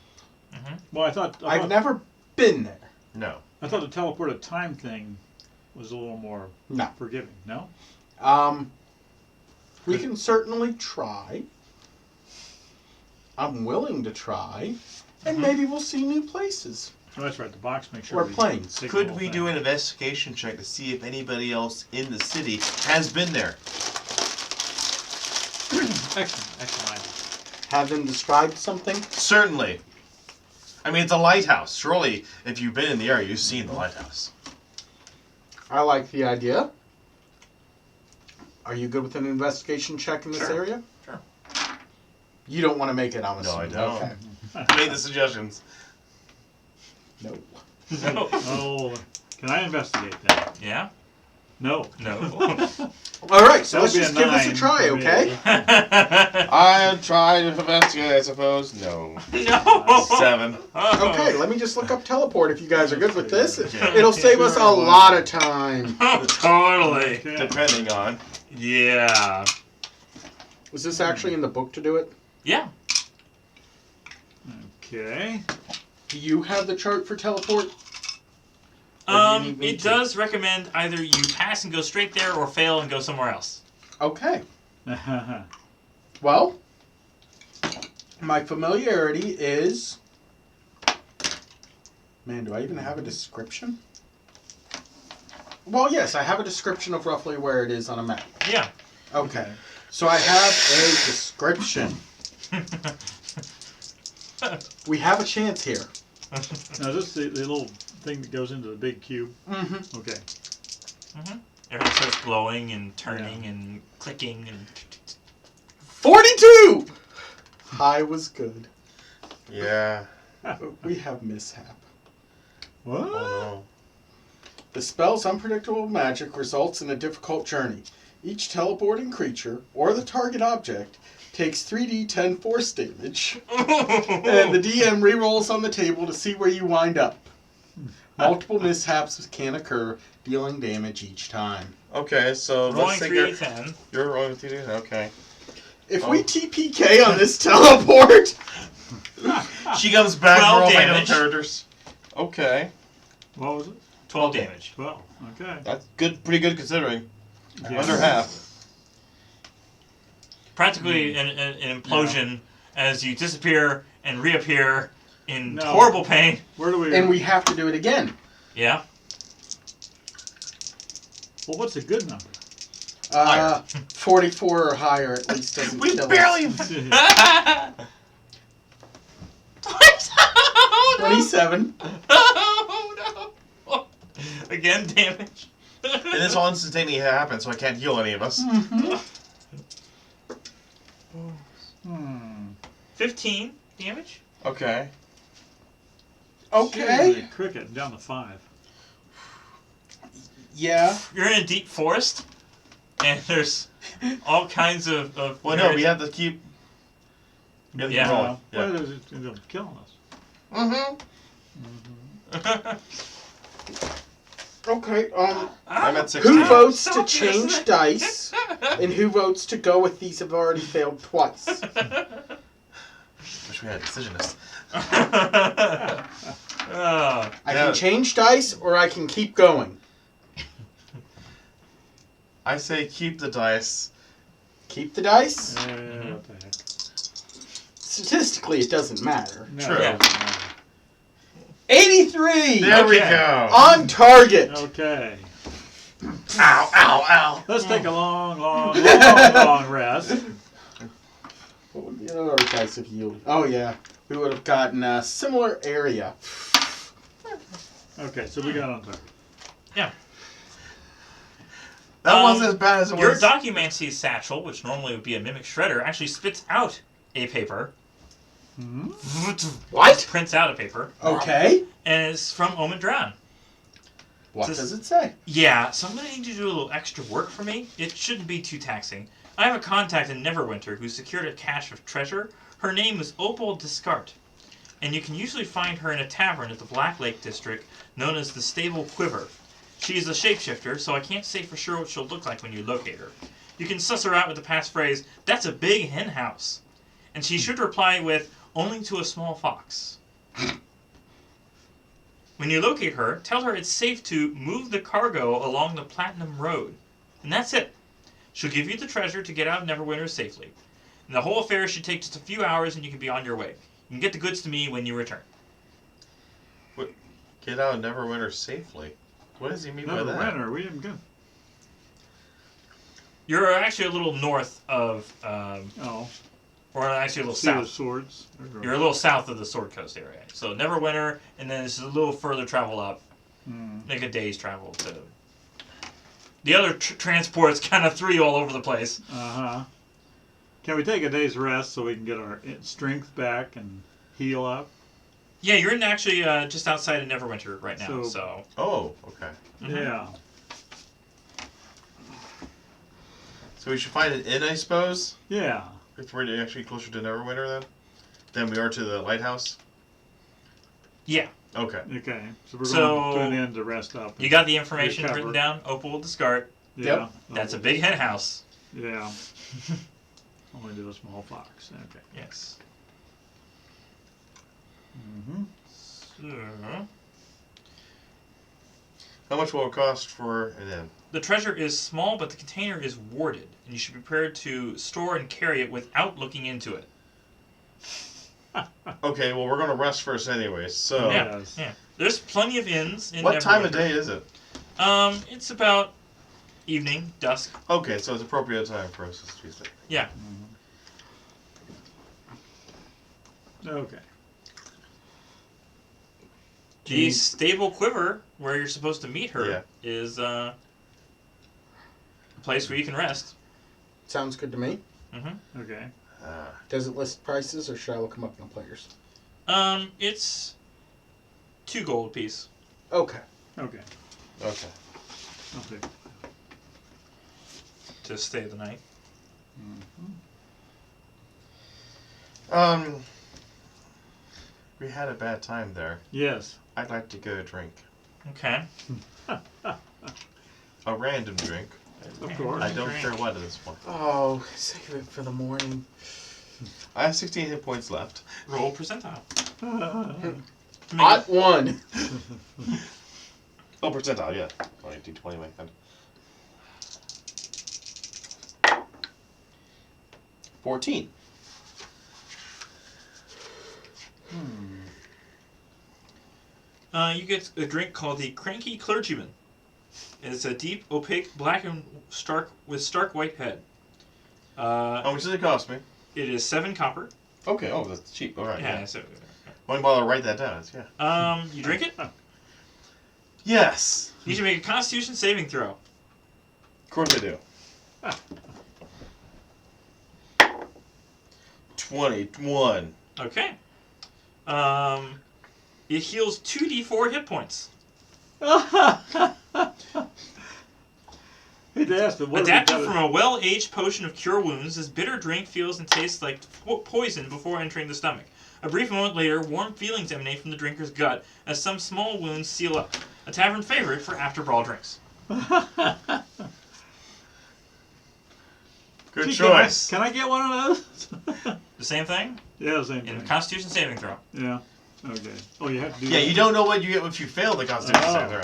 Well, I thought I've never been there. No. the teleported time thing was a little more No. forgiving. No. We can certainly try. I'm willing to try. And maybe we'll see new places. Oh, that's right. The box makes sure. Or we planes. signal Could the we thing. do an investigation check to see if anybody else in the city has been there? Excellent idea. Have them describe something? Certainly. I mean, it's a lighthouse. Surely, if you've been in the area, you've seen the lighthouse. I like the idea. Are you good with an investigation check in this area? Sure. You don't want to make it, I'm No, I assuming. don't. Okay. Made the suggestions. No. No. Oh, can I investigate that? Yeah? No. No. All right, so That let's would be just a give this a 9 try, for me. okay? I tried to investigate, I suppose. No. No. 7. Oh. Okay, let me just look up teleport if you guys are good with this. Yeah. It'll save us a Sure, why lot not? of time. Oh, totally. Okay. Depending on. Yeah. Was this actually in the book to do it? Yeah. Okay. Do you have the chart for teleport? Or do you need me It to? does recommend either you pass and go straight there or fail and go somewhere else. Okay. Well, my familiarity is... Man, do I even have a description? Well, yes, I have a description of roughly where it is on a map. Yeah. Okay. So I have a description. We have a chance here. Now, is this the little thing that goes into the big cube? Mm-hmm. Okay. Everything starts glowing and turning and clicking and... 42! High was good. Yeah. We have mishap. What? Oh no. The spell's unpredictable magic results in a difficult journey. Each teleporting creature, or the target object, takes 3d10 force damage, and the DM rerolls on the table to see where you wind up. Multiple mishaps can occur, dealing damage each time. Okay, so Rolling let's say 3d10. you're rolling with 3D? Okay. If we TPK on this teleport, She comes back 12 for all my damage. characters. Okay. What was it? 12 damage. 12. Okay. That's good, pretty good considering. Yeah. Under half. Practically an implosion as you disappear and reappear in No. horrible pain. Where do we... and we have to do it again. Yeah. Well, what's a good number? 44 or higher at least doesn't We kill barely. us. Oh, no. 27. Oh, no. Again, damage. And this all instantaneously happened, so I can't heal any of us. Mm-hmm. 15 damage. Okay. Okay. Cricket down to 5. Yeah. You're in a deep forest, and there's all kinds of Well, no, we have to keep. We have to keep Yeah. rolling. Well, Yeah. it's end up killing us. Mm-hmm. Okay. I'm at Who 16. votes to Stop change this. dice, and who votes to go with these have already failed twice? Wish we had a decisionist. Oh. I Yeah. can change dice, or I can keep going. I say keep the dice. Keep the dice. What the heck? Statistically, it doesn't matter. No, True. it doesn't matter. 83 There we Okay. go. on target. Okay. Ow, ow, ow. Let's take a long rest. What would be another dice have yielded? Oh yeah, we would have gotten a similar area. Okay, so we got on target. That wasn't as bad as it Your was. Documancy satchel, which normally would be a mimic shredder, actually spits out a paper. What? Prints out a paper. Okay. And it's from Omen Drown. What Does- does it say? Yeah, so I'm going to need you to do a little extra work for me. It shouldn't be too taxing. I have a contact in Neverwinter who secured a cache of treasure. Her name is Opal Descart. And you can usually find her in a tavern at the Black Lake district known as the Stable Quiver. She is a shapeshifter, so I can't say for sure what she'll look like when you locate her. You can suss her out with the passphrase, "That's a big hen house." And she should reply with, "Only to a small fox." When you locate her, tell her it's safe to move the cargo along the Platinum Road. And that's it. She'll give you the treasure to get out of Neverwinter safely. And the whole affair should take just a few hours and you can be on your way. You can get the goods to me when you return. Get out of Neverwinter safely. What does he mean by that? Neverwinter, we didn't go. You're actually a little north of Oh. Or actually a little Sea of south. Swords. You're a little south of the Sword Coast area. So Neverwinter, and then this is a little further travel up. Like a day's travel to. The other transports kind of threw you all over the place. Can we take a day's rest so we can get our strength back and heal up? Yeah, you're in actually just outside of Neverwinter right now. So. Oh, okay. Yeah. So we should find an inn, I suppose? Yeah. If we're actually closer to Neverwinter then? Than we are to the lighthouse? Yeah. Okay. Okay. So we're going to an inn to rest up. You got the information recover. written down? Opal will discard. Yeah. Yep. That's a big hen house. Yeah. Only do a small fox. Okay. Yes. So, How much will it cost for an inn? the treasure is small, but the container is warded, and you should be prepared to store and carry it without looking into it. Okay, well, we're going to rest first anyway, so... Yeah, yeah. There's plenty of inns in What time of Neverwinter. day is it? It's about evening, dusk. Okay, so it's appropriate time for us this Tuesday. Yeah. Okay. The stable quiver, where you're supposed to meet her, Yeah. is a place where you can rest. Sounds good to me. Okay. Does it list prices, or should I look them up in the players? It's 2 gold apiece. Okay. Okay. Okay. Okay. To stay the night. We had a bad time there. Yes. I'd like to get a drink. Okay. A random drink. Of course. I don't care what at this point. Oh, save it for the morning. I have 16 hit points left. Roll percentile. Hot one. Oh, percentile, yeah. 20 my hand. 14. You get a drink called the Cranky Clergyman. It's a deep, opaque, black and stark white head. How much does it cost me? It is 7 copper. Okay, oh, that's cheap. All right, Yeah. yeah. So, Why bother to write that down? Yeah. you drink it. Yes! You should make a Constitution saving throw. Of course I do. 21. Okay. It heals 2d4 hit points. Adapted from a well-aged potion of cure wounds, this bitter drink feels and tastes like poison before entering the stomach. A brief moment later, warm feelings emanate from the drinker's gut as some small wounds seal up. A tavern favorite for after-brawl drinks. Good Gee, choice. Can I get one of those? The same thing? Yeah, the same In thing. Constitution saving throw. Yeah. Okay. Oh, you have to do Yeah, that. you don't know what you get if you fail the Constitution Oh. saving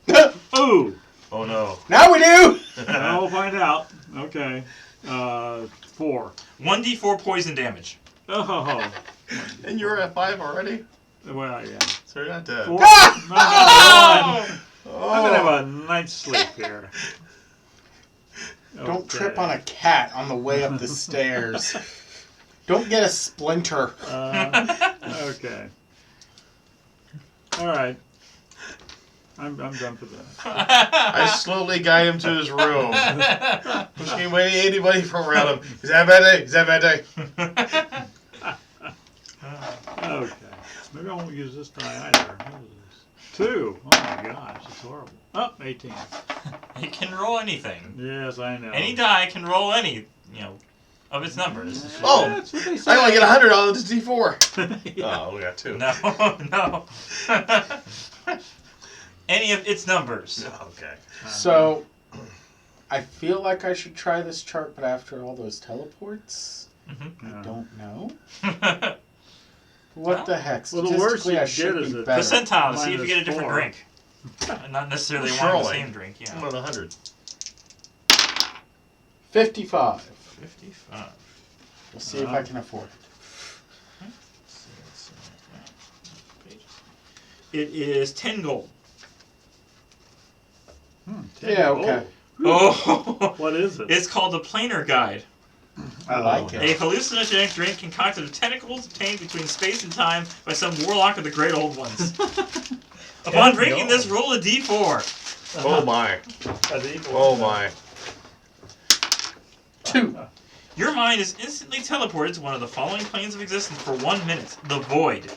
throw. Oh! Oh no. Now we do! Now we'll find out. Okay. 4. 1d4 poison damage. Oh. And you're at 5 already? Well, yeah. So you're not dead. 4. No, no, 1. Oh. I'm going to have a night's sleep here. Don't trip on a cat on the way up the stairs. Don't get a splinter. Okay. All right. I'm done for that. I slowly guide him to his room. Pushing away anybody from around him. Is that a bad day? Is that a bad day? Okay. Maybe I won't use this die either. What is this? 2. Oh my gosh, it's horrible. Oh, 18. It can roll anything. Yes, I know. Any die can roll any, of its numbers. Oh, That's what they say. I only get 100 on this D4. Yeah. Oh, we got 2. No. Any of its numbers. Okay. So, I feel like I should try this chart, but after all those teleports, I don't know. What the heck? Well, the worst Statistically, you I get should is be a better. Percentile to see if you get a different -4. drink. Not necessarily one Surely. and the same drink, I'm yeah. on 100. 55. 55. We'll see if I can afford it. It is 10 gold. 10 Yeah, gold. okay. Oh! What is it? It's called the Planar Guide. I like A it. hallucinogenic drink concocted of tentacles obtained between space and time by some warlock of the Great Old Ones. Upon drinking this, roll a d4. Oh my. Oh my. 2. Your mind is instantly teleported to one of the following planes of existence for 1 minute. The Void.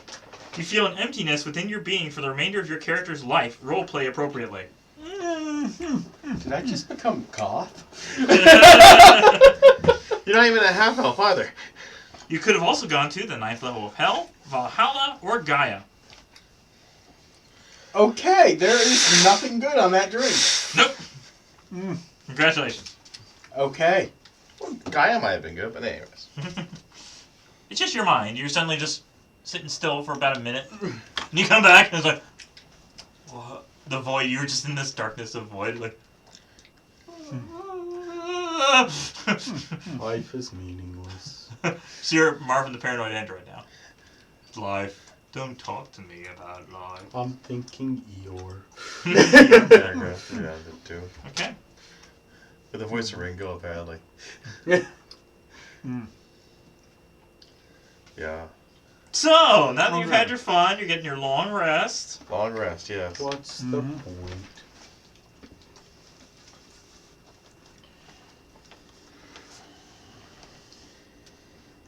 You feel an emptiness within your being for the remainder of your character's life. Roleplay appropriately. Did I just become goth? You're not even a half elf either. You could have also gone to the 9th level of Hell, Valhalla, or Gaia. Okay, there is nothing good on that drink. Nope. Congratulations. Okay. Well, Gaia might have been good, but anyways. It's just your mind. You're suddenly just sitting still for about a minute. And you come back and it's like, what? The void. You were just in this darkness of void. Like, Life is meaningless. so you're Marvin the Paranoid Android now. Life. Don't talk to me about life. I'm thinking Eeyore. Yeah, too. Okay. With the voice of Ringo, apparently. Yeah. So, now that you've had your fun, you're getting your long rest. Long rest, yes. What's the point?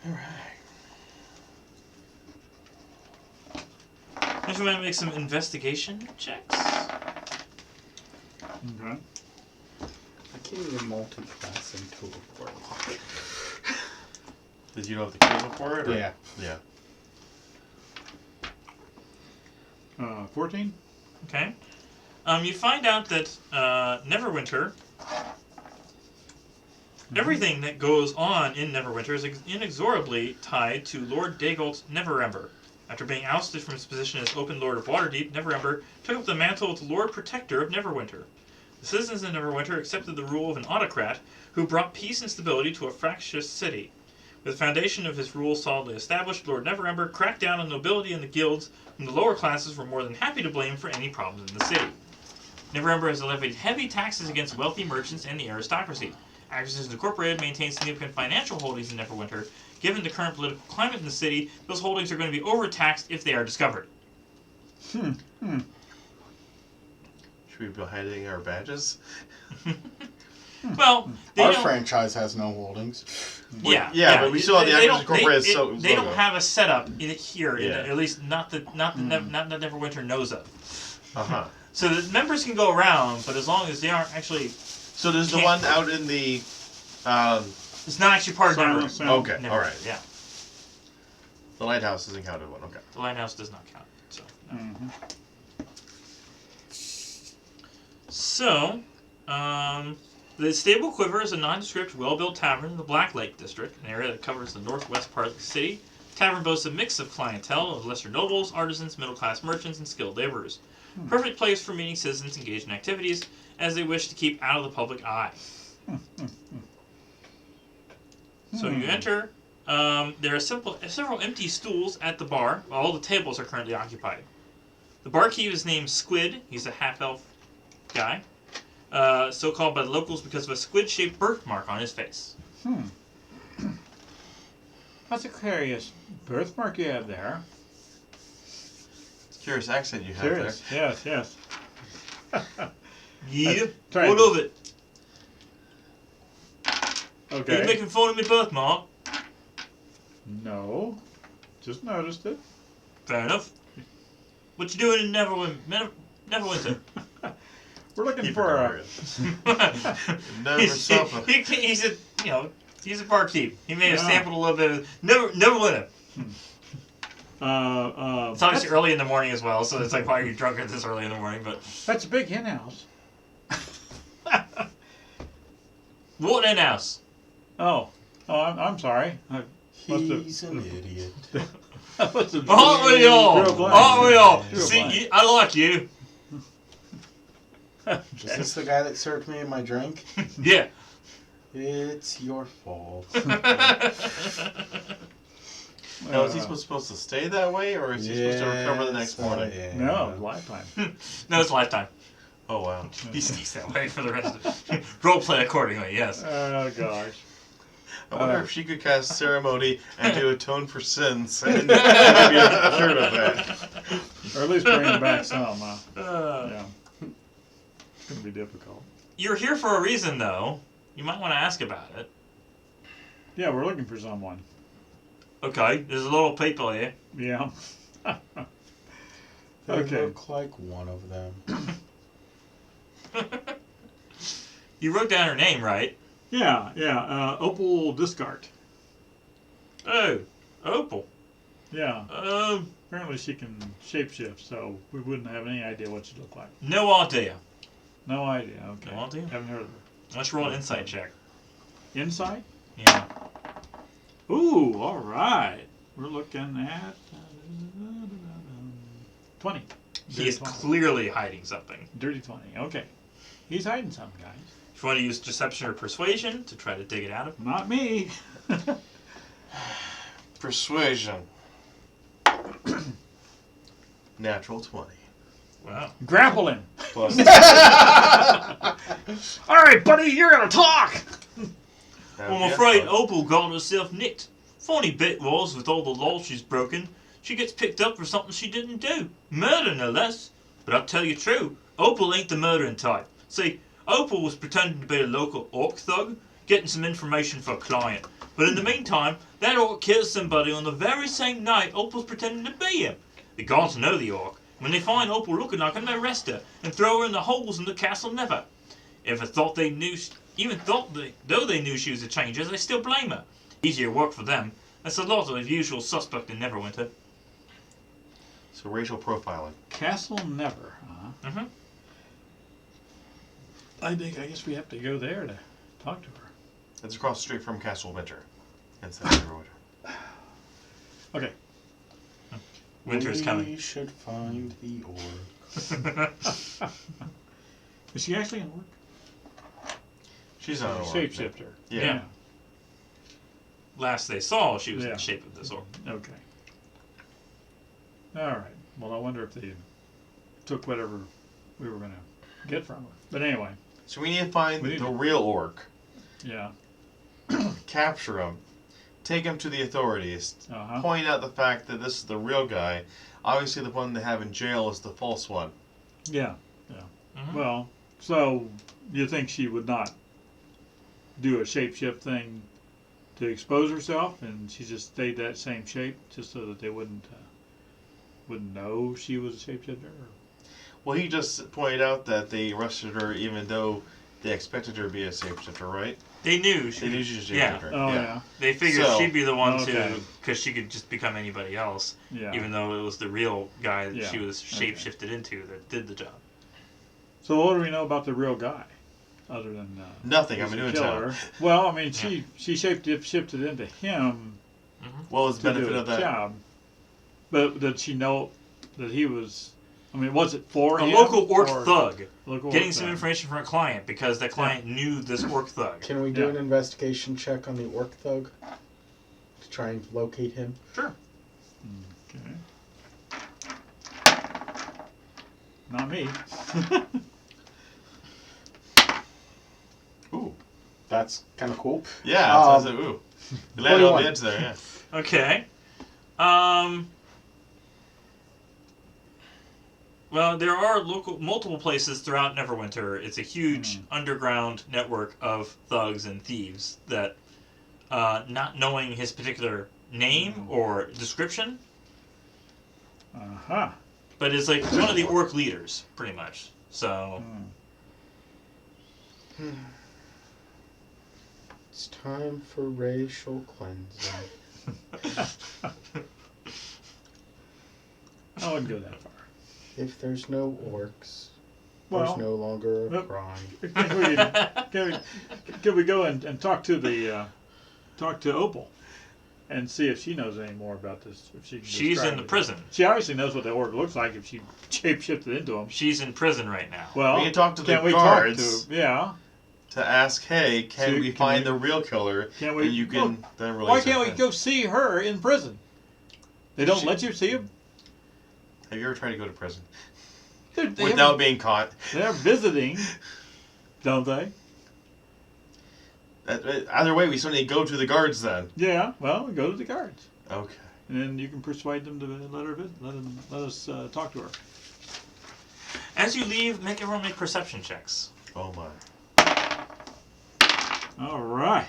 Alright. If you want to make some investigation checks. Okay. I can't even multi-class into a warlock. Did you know the key before it? Or? Yeah. Yeah. 14. Okay. You find out that Neverwinter, everything that goes on in Neverwinter is inexorably tied to Lord Dagult Neverember. After being ousted from his position as Open Lord of Waterdeep, Neverember took up the mantle of Lord Protector of Neverwinter. The citizens of Neverwinter accepted the rule of an autocrat who brought peace and stability to a fractious city. With the foundation of his rule solidly established, Lord Neverember cracked down on nobility and the guilds, whom the lower classes were more than happy to blame for any problems in the city. Neverember has levied heavy taxes against wealthy merchants and the aristocracy. Acquisitions Incorporated maintains significant financial holdings in Neverwinter. Given the current political climate in the city, those holdings are going to be overtaxed if they are discovered. Should we be hiding our badges? Well, Our franchise has no holdings. Yeah, but we still have the Acquisitions Incorporated They don't logo. have a setup in it here, Yeah. at least not that Neverwinter knows of. Uh-huh. So the members can go around, but as long as they aren't actually, So there's the one out in the... it's not actually part of Silent Neverwinter. Sound. Okay, Neverwinter, alright. Yeah, The lighthouse isn't counted one, okay. the lighthouse does not count. So, no. So, the Stable Quiver is a nondescript, well-built tavern in the Black Lake District, an area that covers the northwest part of the city. The tavern boasts a mix of clientele of lesser nobles, artisans, middle-class merchants, and skilled laborers. Perfect place for meeting citizens engaged in activities as they wish to keep out of the public eye. So you enter. There are several empty stools at the bar, while all the tables are currently occupied. The barkeep is named Squid. He's a half-elf guy, so called by the locals because of a squid-shaped birthmark on his face. That's a curious birthmark you have there. It's a curious accent you have Curious. Yes, yes. Yeah, Try what it. of it? Are you Okay. making fun of me birthmark? No. Just noticed it. Fair enough. What you doing in Neverwinter? We're looking Keep for it a... Never he's a he's a barkeep. He may have Yeah. sampled a little bit of Neverwinter. It's obviously early in the morning as well, so it's like, why are you drunk at this early in the morning? But That's a big hen house. what in house? Oh, I'm sorry. I must have- He's an idiot. I must have- Aren't we all? Real blind. Aren't we all? Real See, blind. I like you. Is this the guy that served me my drink? Yeah. It's your fault. Now, is he supposed to stay that way, or is he supposed to recover the next morning? No, lifetime. No, it's lifetime. Oh, wow. He sneaks that way for the rest of it. Role play accordingly, yes. Oh, gosh. I wonder if she could cast ceremony and do atone for sins, and maybe a shirt of that. Or at least bring back some. Yeah. It's going to be difficult. You're here for a reason, though. You might want to ask about it. Yeah, we're looking for someone. Okay, there's a lot of people here. Yeah. They Okay. look like one of them. You wrote down her name, right? Yeah. Opal Discard. Oh, Opal. Yeah. Apparently she can shapeshift, so we wouldn't have any idea what she looked like. No idea. No idea. Okay. No idea. Haven't heard of her. Let's roll an insight check. Inside? Yeah. Ooh, all right. We're looking at 20. He Dirty is 20. clearly hiding something. Dirty 20. Okay. He's hiding something, guys. If you want to use deception or persuasion to try to dig it out of him. Not me. Persuasion. Natural 20. Wow. Grapple him. Plus. All right, buddy, you're going to talk. I'm afraid Opal got herself nicked. Funny bit was, with all the laws she's broken, she gets picked up for something she didn't do. Murder, no less. But I'll tell you true, Opal ain't the murdering type. See, Opal was pretending to be a local orc thug, getting some information for a client. But in the meantime, that orc kills somebody on the very same night Opal's pretending to be him. The guards know the orc. When they find Opal looking like him, they arrest her and throw her in the holes in the castle Never. Though they knew she was a changes, they still blame her. Easier work for them. That's a lot of the usual suspect in Neverwinter. So racial profiling. Castle Never, huh? Mm-hmm. I guess we have to go there to talk to her. It's across the street from Castle Winter. Instead of Neverwinter. Okay. Winter's We coming. should find the orc. Is she actually an orc? She's not an orc. Shapeshifter. Yeah. Last they saw, she was in Yeah. the shape of this orc. Okay. All right. Well, I wonder if they took whatever we were going to get from her. But anyway, So we need to find We need the to- real orc. yeah. Capture him. Take him to the authorities. Uh-huh. Point out the fact that this is the real guy. Obviously the one they have in jail is the false one. Yeah. Mhm. Well, so you think she would not do a shapeshift thing to expose herself, and she just stayed that same shape just so that they wouldn't know she was a shapeshifter? Or? Well, he just pointed out that they arrested her even though they expected her to be a shapeshifter, right? They knew They knew she was a Yeah. shapeshifter. Oh yeah. They figured So- she'd be the one Okay. to, because she could just become anybody else, Yeah. even though it was the real guy that Yeah. she was Okay. shapeshifted into that did the job. So what do we know about the real guy, other than Nothing. he's I'm a a new killer? town. Well, I mean, she shifted into him Well, it's the to benefit do a of that. job, but did she know that he was? I mean, was it for A him? local orc or- thug Local getting orc some thug. information from a client because that client knew this orc thug. Can we do Yeah. an investigation check on the orc thug to try and locate him? Sure. Okay. Not me. Ooh. That's kind of cool. Yeah, that's what I Um, said. Ooh. You landed on 21. the edge there, yeah. Okay. Well, there are multiple places throughout Neverwinter. It's a huge underground network of thugs and thieves that, not knowing his particular name or description, Uh-huh. but is like one of the orc leaders, pretty much. So, It's time for racial cleansing. I wouldn't go that far. If there's no orcs, Well, there's no longer a well- crime. Can we go and talk to Opal and see if she knows any more about this? If she can she's describe in the it. prison. She obviously knows what the orc looks like if she shapeshifted into him. She's in prison right now. Well, We can talk to the can we guards. talk to? Yeah. To ask, hey, can So we can find we- the real killer? Can we? And you can then release Why her can't we friend. go see her in prison? They don't let you see him. Have you ever tried to go to prison? They're Being caught? visiting, don't they? Either way, we still need to go to the guards then. Yeah, well, we go to the guards. Okay. And then you can persuade them to let us talk to her. As you leave, everyone make perception checks. Oh my. All right.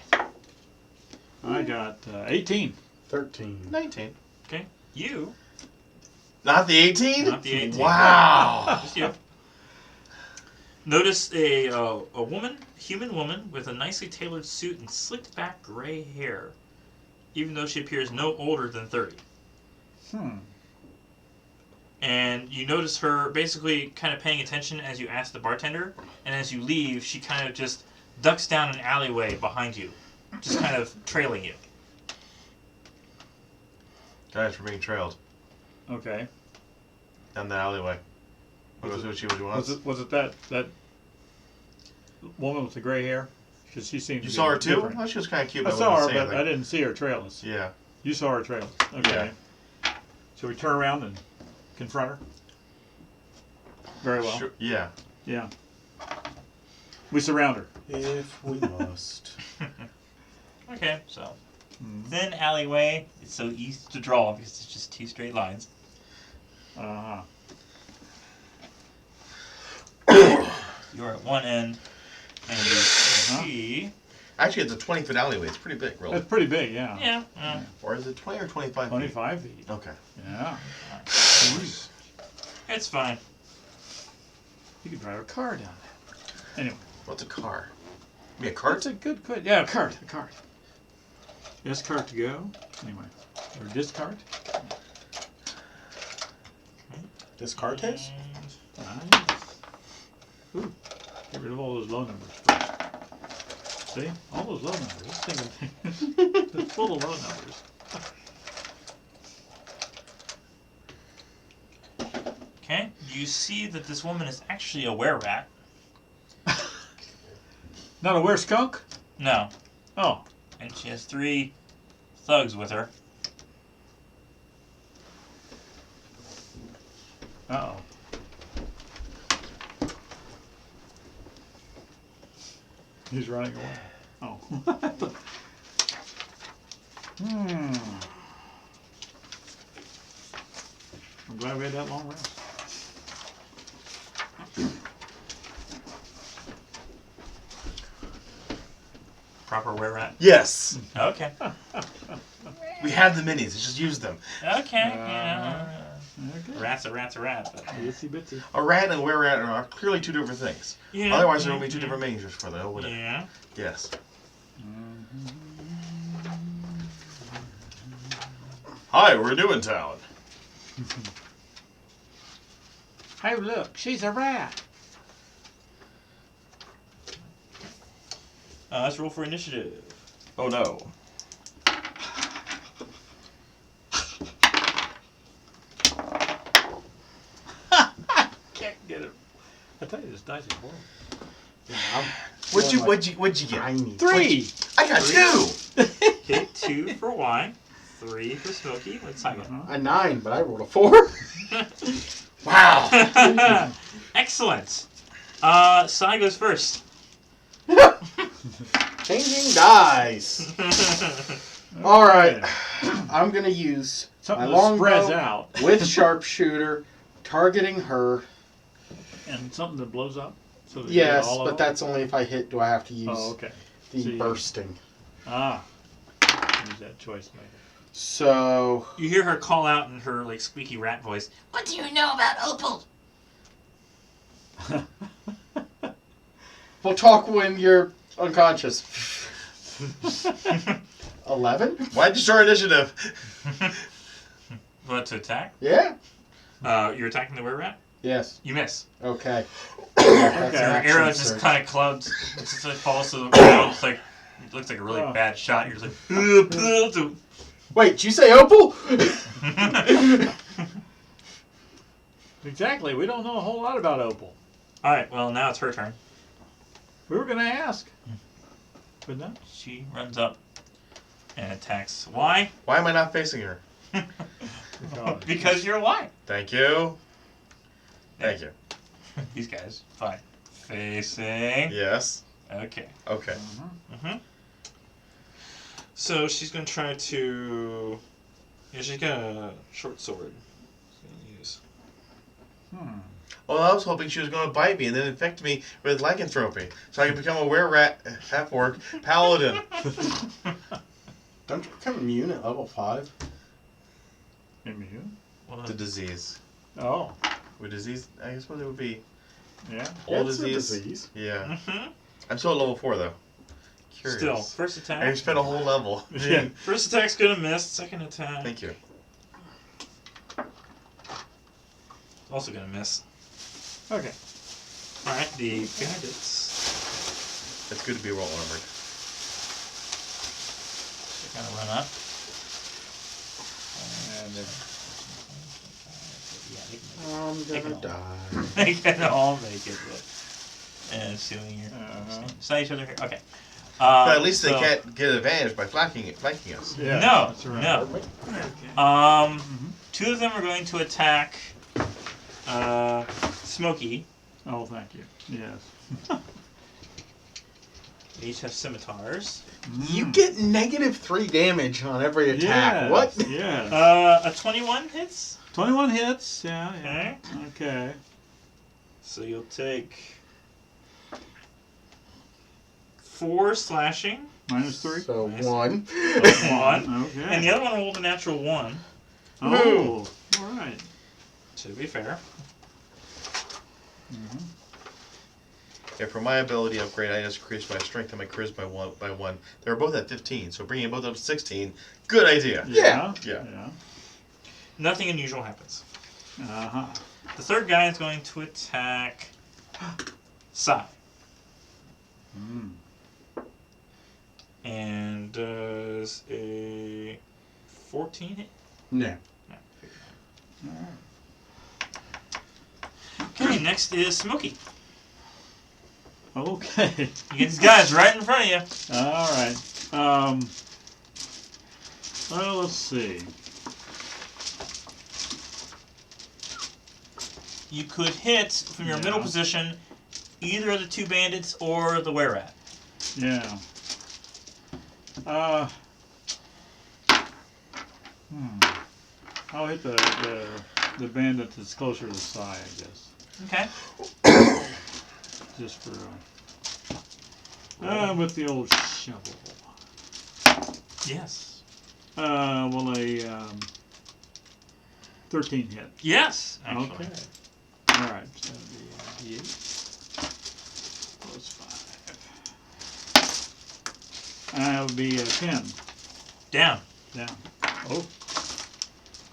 I got 18. 13. 19. Okay. You. Not the 18? Not the 18. Wow. Just you. Notice a human woman with a nicely tailored suit and slicked back gray hair, even though she appears no older than 30. And you notice her basically kind of paying attention as you ask the bartender, and as you leave, she kind of just ducks down an alleyway behind you, just kind of trailing you. Guys, we're being trailed Okay. down the alleyway. What she wants. Was it that woman with the gray hair? Because she seemed. You to saw be her too? different. Well, she was kind of cute. I But saw her, wouldn't say but I anything. didn't see her trailing us. Yeah. You saw her trailing. Okay. So we turn around and confront her. Very well. Sure. Yeah. Yeah. We surround her. If we must. Okay, so thin alleyway. It's so easy to draw because it's just 2 straight lines. Uh-huh. You're at one end, and you see. Actually, it's a 20-foot alleyway. It's pretty big, really. That's pretty big, yeah. Yeah. Or is it 20 or 25 feet? 25 feet. Okay. Yeah. It's fine. You could drive a car down there. Anyway. What's a car? Maybe a cart? That's a good question. Yeah, a cart. A cart. Yes, cart to go. Anyway. Or discard. Descartes? Nice. Ooh. Get rid of all those low numbers first. See? All those low numbers. This thing is full of low numbers. Okay. You see that this woman is actually a were-rat. Not a were-skunk? No. Oh. And she has 3 thugs with her. Uh-oh. He's running away. Oh. I'm glad we had that long rest. Proper were-rat. Yes. Okay. We have the minis. Let's just use them. Okay. Okay. Rat's a rat's a rat. But... Itsy bitsy. A rat and a were-rat are clearly 2 different things. Yeah. Otherwise, there would be 2 different meanings for them, wouldn't it? Yeah. Yes. Hi, we're new in town. Hey, look, she's a rat. Let's roll for initiative. Oh no. Can't get it. I tell you, this dice is horrible. What'd you get? I need 3! I got 2. Okay, 2 for Y, 3 for Smokey. What's Simon? a 9, but I rolled a 4. Wow. Excellent. Sai goes first. Changing dice. All right. I'm going to use Something my that spreads longbow out. with sharpshooter, targeting her. And something that blows up? So that you get Yes, all of but them? that's only if I hit. Do I have to use Oh, okay. the So you- bursting? Ah. Use that choice maker. So You hear her call out in her like squeaky rat voice. What do you know about Opal? we'll talk when you're unconscious. 11? Why'd you start initiative? What, to attack? Yeah. You're attacking the were-rat? Yes. You miss. Okay. That's an Your action arrow just surge. kind of clubs. It just like falls to the ground. It's like it looks like a really bad shot. You're just like. Wait, did you say Opal? Exactly. We don't know a whole lot about Opal. All right. Well, now it's her turn. We were going to ask. But no. She runs up and attacks. Why? Why am I not facing her? Because you're Y. Thank you. Thank you. These guys. Fine. Facing. Yes. Okay. Okay. Mm-hmm. So she's going to try to... Yeah, she's got a short sword. She's going to use... Well, I was hoping she was going to bite me and then infect me with lycanthropy, so I could become a were-rat, half-orc, paladin. Don't you become immune at level 5? Immune? The disease. Oh. With disease, I suppose it would be... Yeah. All It's a disease. disease. Yeah. Mm-hmm. I'm still at level 4, though. Curious. Still, first attack. I spent a whole level. Yeah. First attack's going to miss. Second attack... Thank you. Also going to miss. Okay. Alright, the bandits... It's good to be well armored. They're going to run up. And then Yeah, I'm gonna die. they can all make it. And assuming you're beside each other here. Okay. But at least they can't get advantage by flanking us. yeah, No, that's right. no. Okay. Two of them are going to attack Smokey. Oh, thank you. Yes. They each have scimitars. You get -3 damage on every attack. Yes, What? Yes. A 21 hits. 21 hits. Yeah. Okay. Okay. So you'll take 4 slashing. -3. So Nice. 1. Plus 1. Okay. And the other one rolled a natural 1. Oh. All right. To be fair. Yeah, for my ability upgrade, I just increased my strength and my charisma by 1. They were both at 15, so bringing both up to 16, good idea. Yeah. Yeah. Yeah. Nothing unusual happens. Uh-huh. The third guy is going to attack Sai. And does a 14 hit? No. No. Okay, next is Smokey. Okay. You get these guys right in front of you. All right. Well, let's see. You could hit from your middle position either of the 2 bandits or the were-rat. Yeah. I'll hit the bandit that's closer to the side, I guess. Okay. Just for with the old shovel. Yes. Well, a 13 hit. Yes. Actually. Okay. All right. So the 8 plus 5. That would be 10. Down. Down. Oh.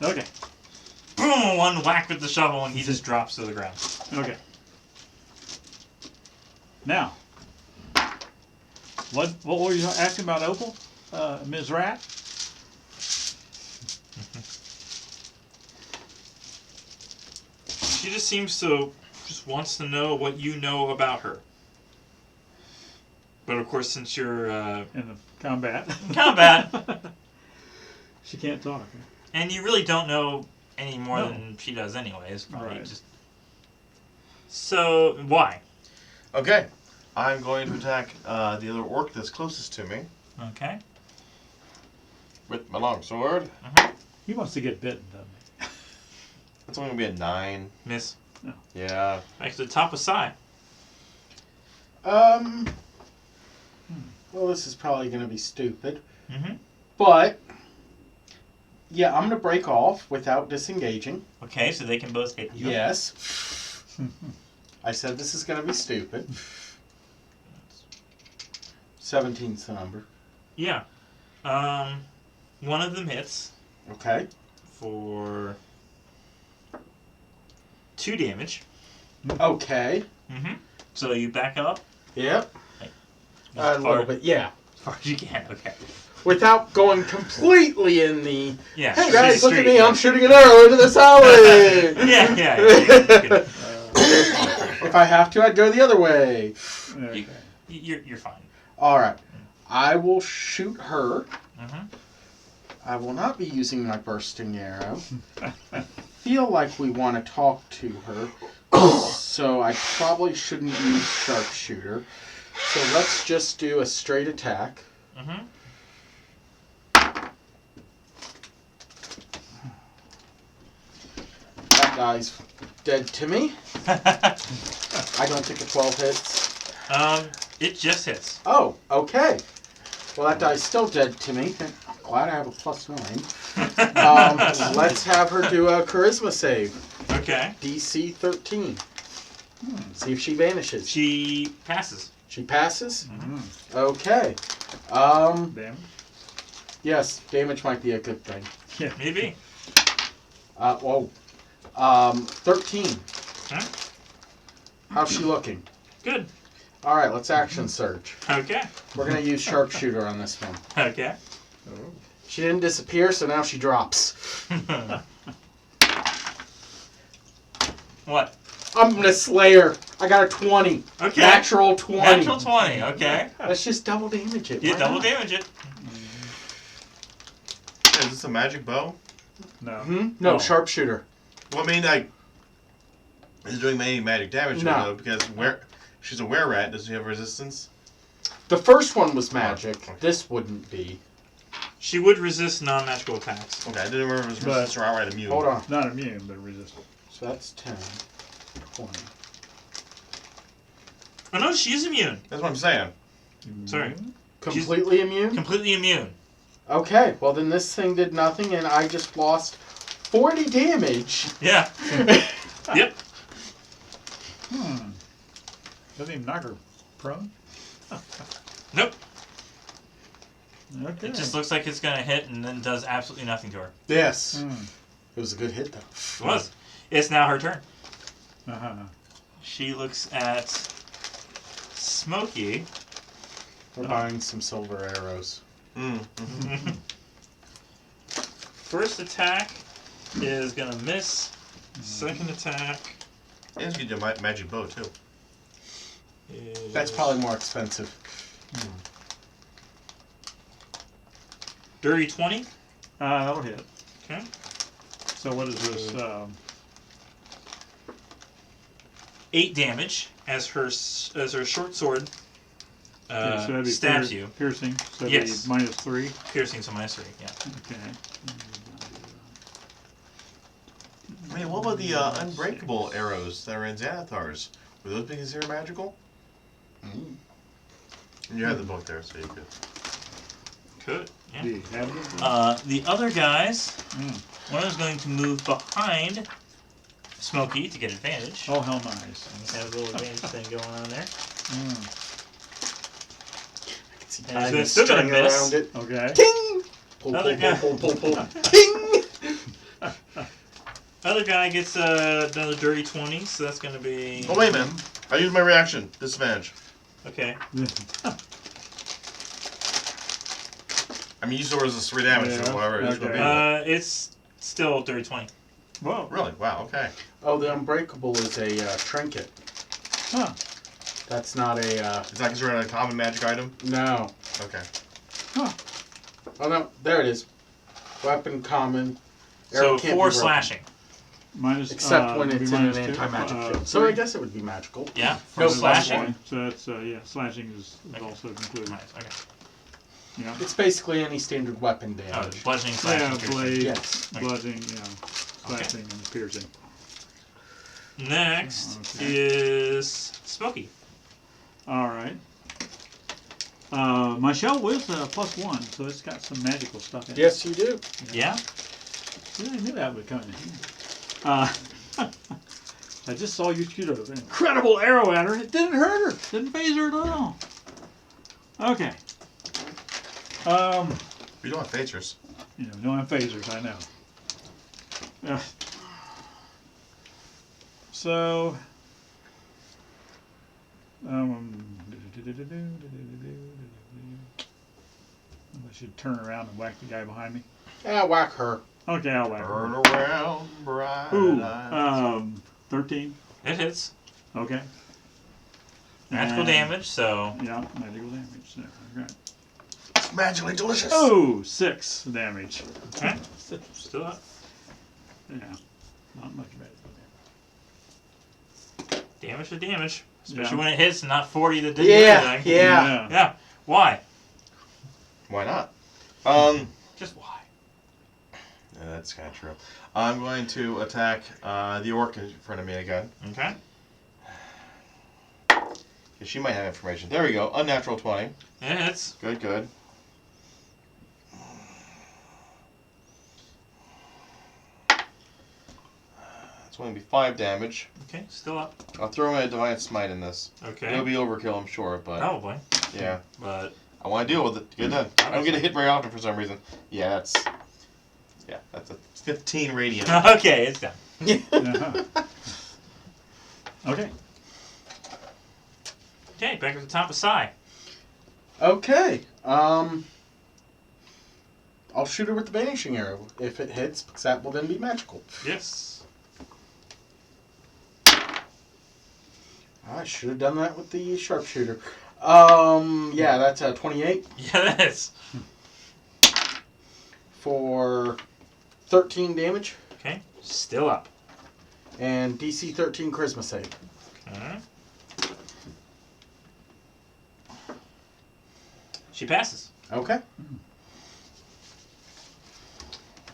Okay. Boom! One whack with the shovel and he just drops to the ground. Okay. Now, what were you asking about Opal, Ms. Rat? She just seems to just wants to know what you know about her. But of course, since you're In the combat. combat, She can't talk. and you really don't know any more than she does, anyways. Probably Right. just. So why? Okay. I'm going to attack the other orc that's closest to me Okay. with my longsword. He wants to get bitten, doesn't That's only going to be a 9. Miss. Yeah. Back to the top of Sai. Well, this is probably going to be stupid. Mm-hmm. But, yeah, I'm going to break off without disengaging. Okay, so they can both hit you. Yes. I said this is going to be stupid. 17's the number. Yeah. One of them hits Okay. for 2 damage. Okay. Mm-hmm. So you back up Yep. as A little bit, yeah. far as you can. Okay. Without going completely in the, Yeah. hey street guys, to look at street, me, yeah. I'm shooting an arrow into this alley! Yeah. If I have to, I'd go the other way. Okay. You're fine. Alright. I will shoot her. Mm-hmm. I will not be using my bursting arrow. I feel like we want to talk to her. So I probably shouldn't use sharpshooter. So let's just do a straight attack. Mm-hmm. That guy's dead to me. I don't think a 12 hits. It just hits. Oh, okay. Well, that guy's still dead to me. Glad I have a +9. Let's have her do a charisma save. Okay. DC 13. See if she vanishes. She passes. She passes? Mm-hmm. Okay. Damage? Yes, damage might be a good thing. Yeah. Maybe. 13. Huh? How's she looking? Good. All right, let's action surge. Okay. We're going to use sharpshooter on this one. Okay. She didn't disappear, so now she drops. What? I'm going to slay her. I got a 20. Okay. Natural 20. Natural 20. Okay. Let's just double damage it. You Why double not? damage it. Is this a magic bow? No. No, Oh. sharpshooter. Well, I mean, like, is it doing any magic damage to No. her, though? Because she's a were-rat. Does she have resistance? The first one was magic. Okay. This wouldn't be. She would resist non-magical attacks. Okay, I didn't remember if it was But- resistance or outright immune. Hold on. Not immune, but resistant. So that's 10, 20. Oh no, she's immune. That's what I'm saying. Sorry. Completely immune? Completely immune. Okay, well then this thing did nothing and I just lost 40 damage. Yeah. Yep. Doesn't even knock her prone? Nope. Okay. It just looks like it's gonna hit and then does absolutely nothing to her. Yes. Hmm. It was a good hit though. It was. It's now her turn. Uh-huh. She looks at Smokey. We're buying some silver arrows. First attack is gonna miss. Second attack And it's get a magic bow, too. is... That's probably more expensive. Dirty 20. That'll hit. Okay. So what is this? 8 damage as her short sword Okay, so that'd be stabs you. Piercing. So that'd Yes. be -3. Piercing, so -3. Yeah. Okay. Wait, what about the unbreakable arrows that are in Xanathar's? Were those being considered magical? And you had the book there, so you could. Could. Yeah. Do you have it? The other guys, Mm. one is going to move behind Smokey to get advantage. Oh, how nice. Have a little advantage thing going on there. Mm. And it's still gonna miss. Around it. Okay. Ting! Pull, Another pull, guy. pull, pull, pull, pull. Ting! Other guy gets another dirty 20, so that's going to be... Oh, wait a minute. I used my reaction. Disadvantage. Okay. I mean, you saw it as a 3 damage Yeah, or whatever it is. okay. It's still dirty 20. Whoa. Really? Wow, okay. Oh, the unbreakable is a trinket. Huh. That's not a, Is that considered a common magic item? no. Okay. Huh. Oh no, there it is. Weapon common. So Arrow can't be 4 broken. slashing. Minus, Except when maybe it's in an -2. anti-magic field. So three. I guess it would be magical. Yeah, for No, slashing. +1. So that's, yeah, slashing is Okay. also included. Nice, okay. Yeah. It's basically any standard weapon Oh, damage. bludgeoning, slashing, Yeah, piercing. blade, Yes. bludgeoning, yeah, slashing and piercing. Next Okay. is Smokey. All right. My shell was +1, so it's got some magical stuff in it. Yes, you do. Yeah? Yeah, I knew that would come in handy. I just saw you shoot an incredible arrow at her. It didn't hurt her. Didn't phase her at all. Okay. We don't have phasers. You know, don't have phasers, I know. So, I should turn around and whack the guy behind me. Yeah, whack her. Okay, I'll whack Burn him. around, bright Ooh, eyes. 13. It hits. Okay. Magical And- damage, so... Yeah, magical damage. There, okay. It's magically delicious. Oh, 6 damage. Okay. Still up. Yeah, not much better. Damage to damage. Especially Yeah. when it hits and not 40 that didn't do Yeah, anything. yeah. Yeah. Why? Why not? Just why? Yeah, that's kind of true. I'm going to attack the orc in front of me again. Okay. She might have information. There we go. Unnatural 20. Yeah, it's Good, good. It's going to be 5 damage. okay. Still up. I'll throw in a Divine Smite in this. Okay. It'll be overkill, I'm sure, but Probably. yeah. But I want to deal with it. Get it done. I don't get a hit very often for some reason. Yeah, that's a 15 radiant. okay, it's done. Uh-huh. Okay. Okay, back at the top of Psy. Okay. I'll shoot her with the vanishing arrow if it hits, because that will then be magical. Yes. I should have done that with the sharpshooter. Yeah, that's a 28 Yeah, that is. for 13 damage Okay. Still up. and DC 13 charisma save. Okay. She passes. Okay.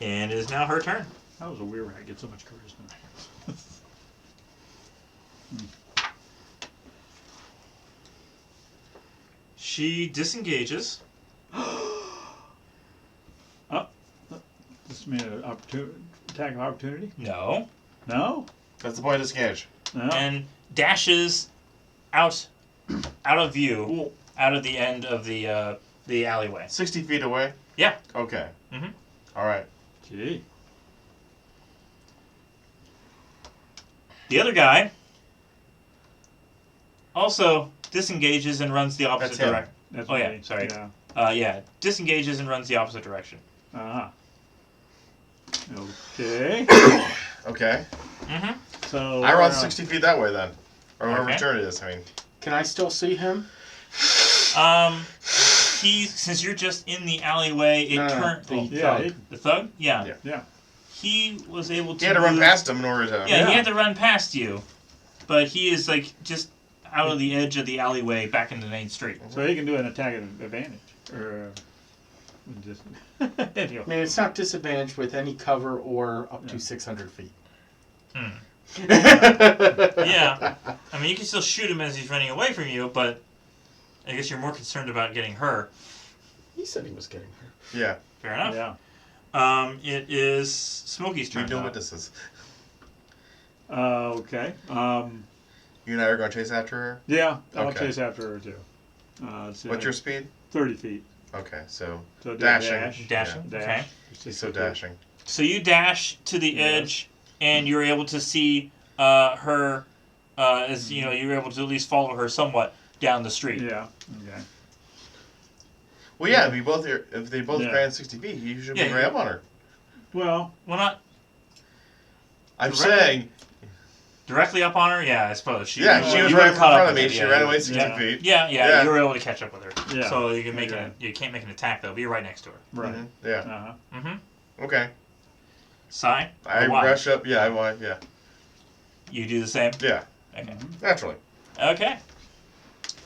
And it is now her turn. That was a weird way I get so much charisma. She disengages. This made an attack of opportunity? No. No? That's the point of this gauge. No? And dashes out of view, out of the end of the alleyway. 60 feet away? Yeah. Okay. Mhm. All right. Gee. The other guy also disengages and runs the opposite That's him. direction. That's Oh, yeah, me. sorry. Yeah. Yeah, disengages and runs the opposite direction. Uh-huh. Okay. Okay. Mm-hmm. So I run 60 feet that way then. Or whatever Okay. turn it is, I mean. Can I still see him? Since you're just in the alleyway, it No, turned the Yeah, thug. the thug. Yeah. Yeah. yeah. He was able to. You had to run move- past him in order to... Yeah, he Yeah. had to run past you, but he is like just out of the edge of the alleyway, back into the main street. So he can do an attack at advantage. Or just anyway. I mean, it's not disadvantaged with any cover or up to 600 feet. Hmm. Yeah, I mean you can still shoot him as he's running away from you, but I guess you're more concerned about getting her. He said he was getting her. Yeah. Fair enough. Yeah. It is Smokey's We turn. have no now. witnesses. Okay. You and I are going to chase after her? Yeah, I'll Okay. chase after her too. Let's see, What's your speed? 30 feet. Okay, so So do dashing. dash. Dashing. Dash. Okay. He's so dashing. So you dash to the Yes. edge, and you're able to see her. As you know, you're able to at least follow her somewhat down the street. Yeah. Okay. Well, yeah, if they both Yeah. ran 60 feet, you should Yeah, be right up on her. Well, Well, not I'm Directly? saying, directly up on her. Yeah, I suppose. she you was right in would've caught front up of me. with her, She yeah, ran you- away 60 yeah. feet. Yeah, Yeah. you were able to catch up with her. Yeah. So you can make Okay. you can't make an attack though. But you're right next to her. right. Mhm, Yeah. Uh-huh. Mm-hmm. Okay. Sigh. I Or why? rush up. Yeah, I want. Yeah. You do the same. Yeah. Okay. Naturally. Okay.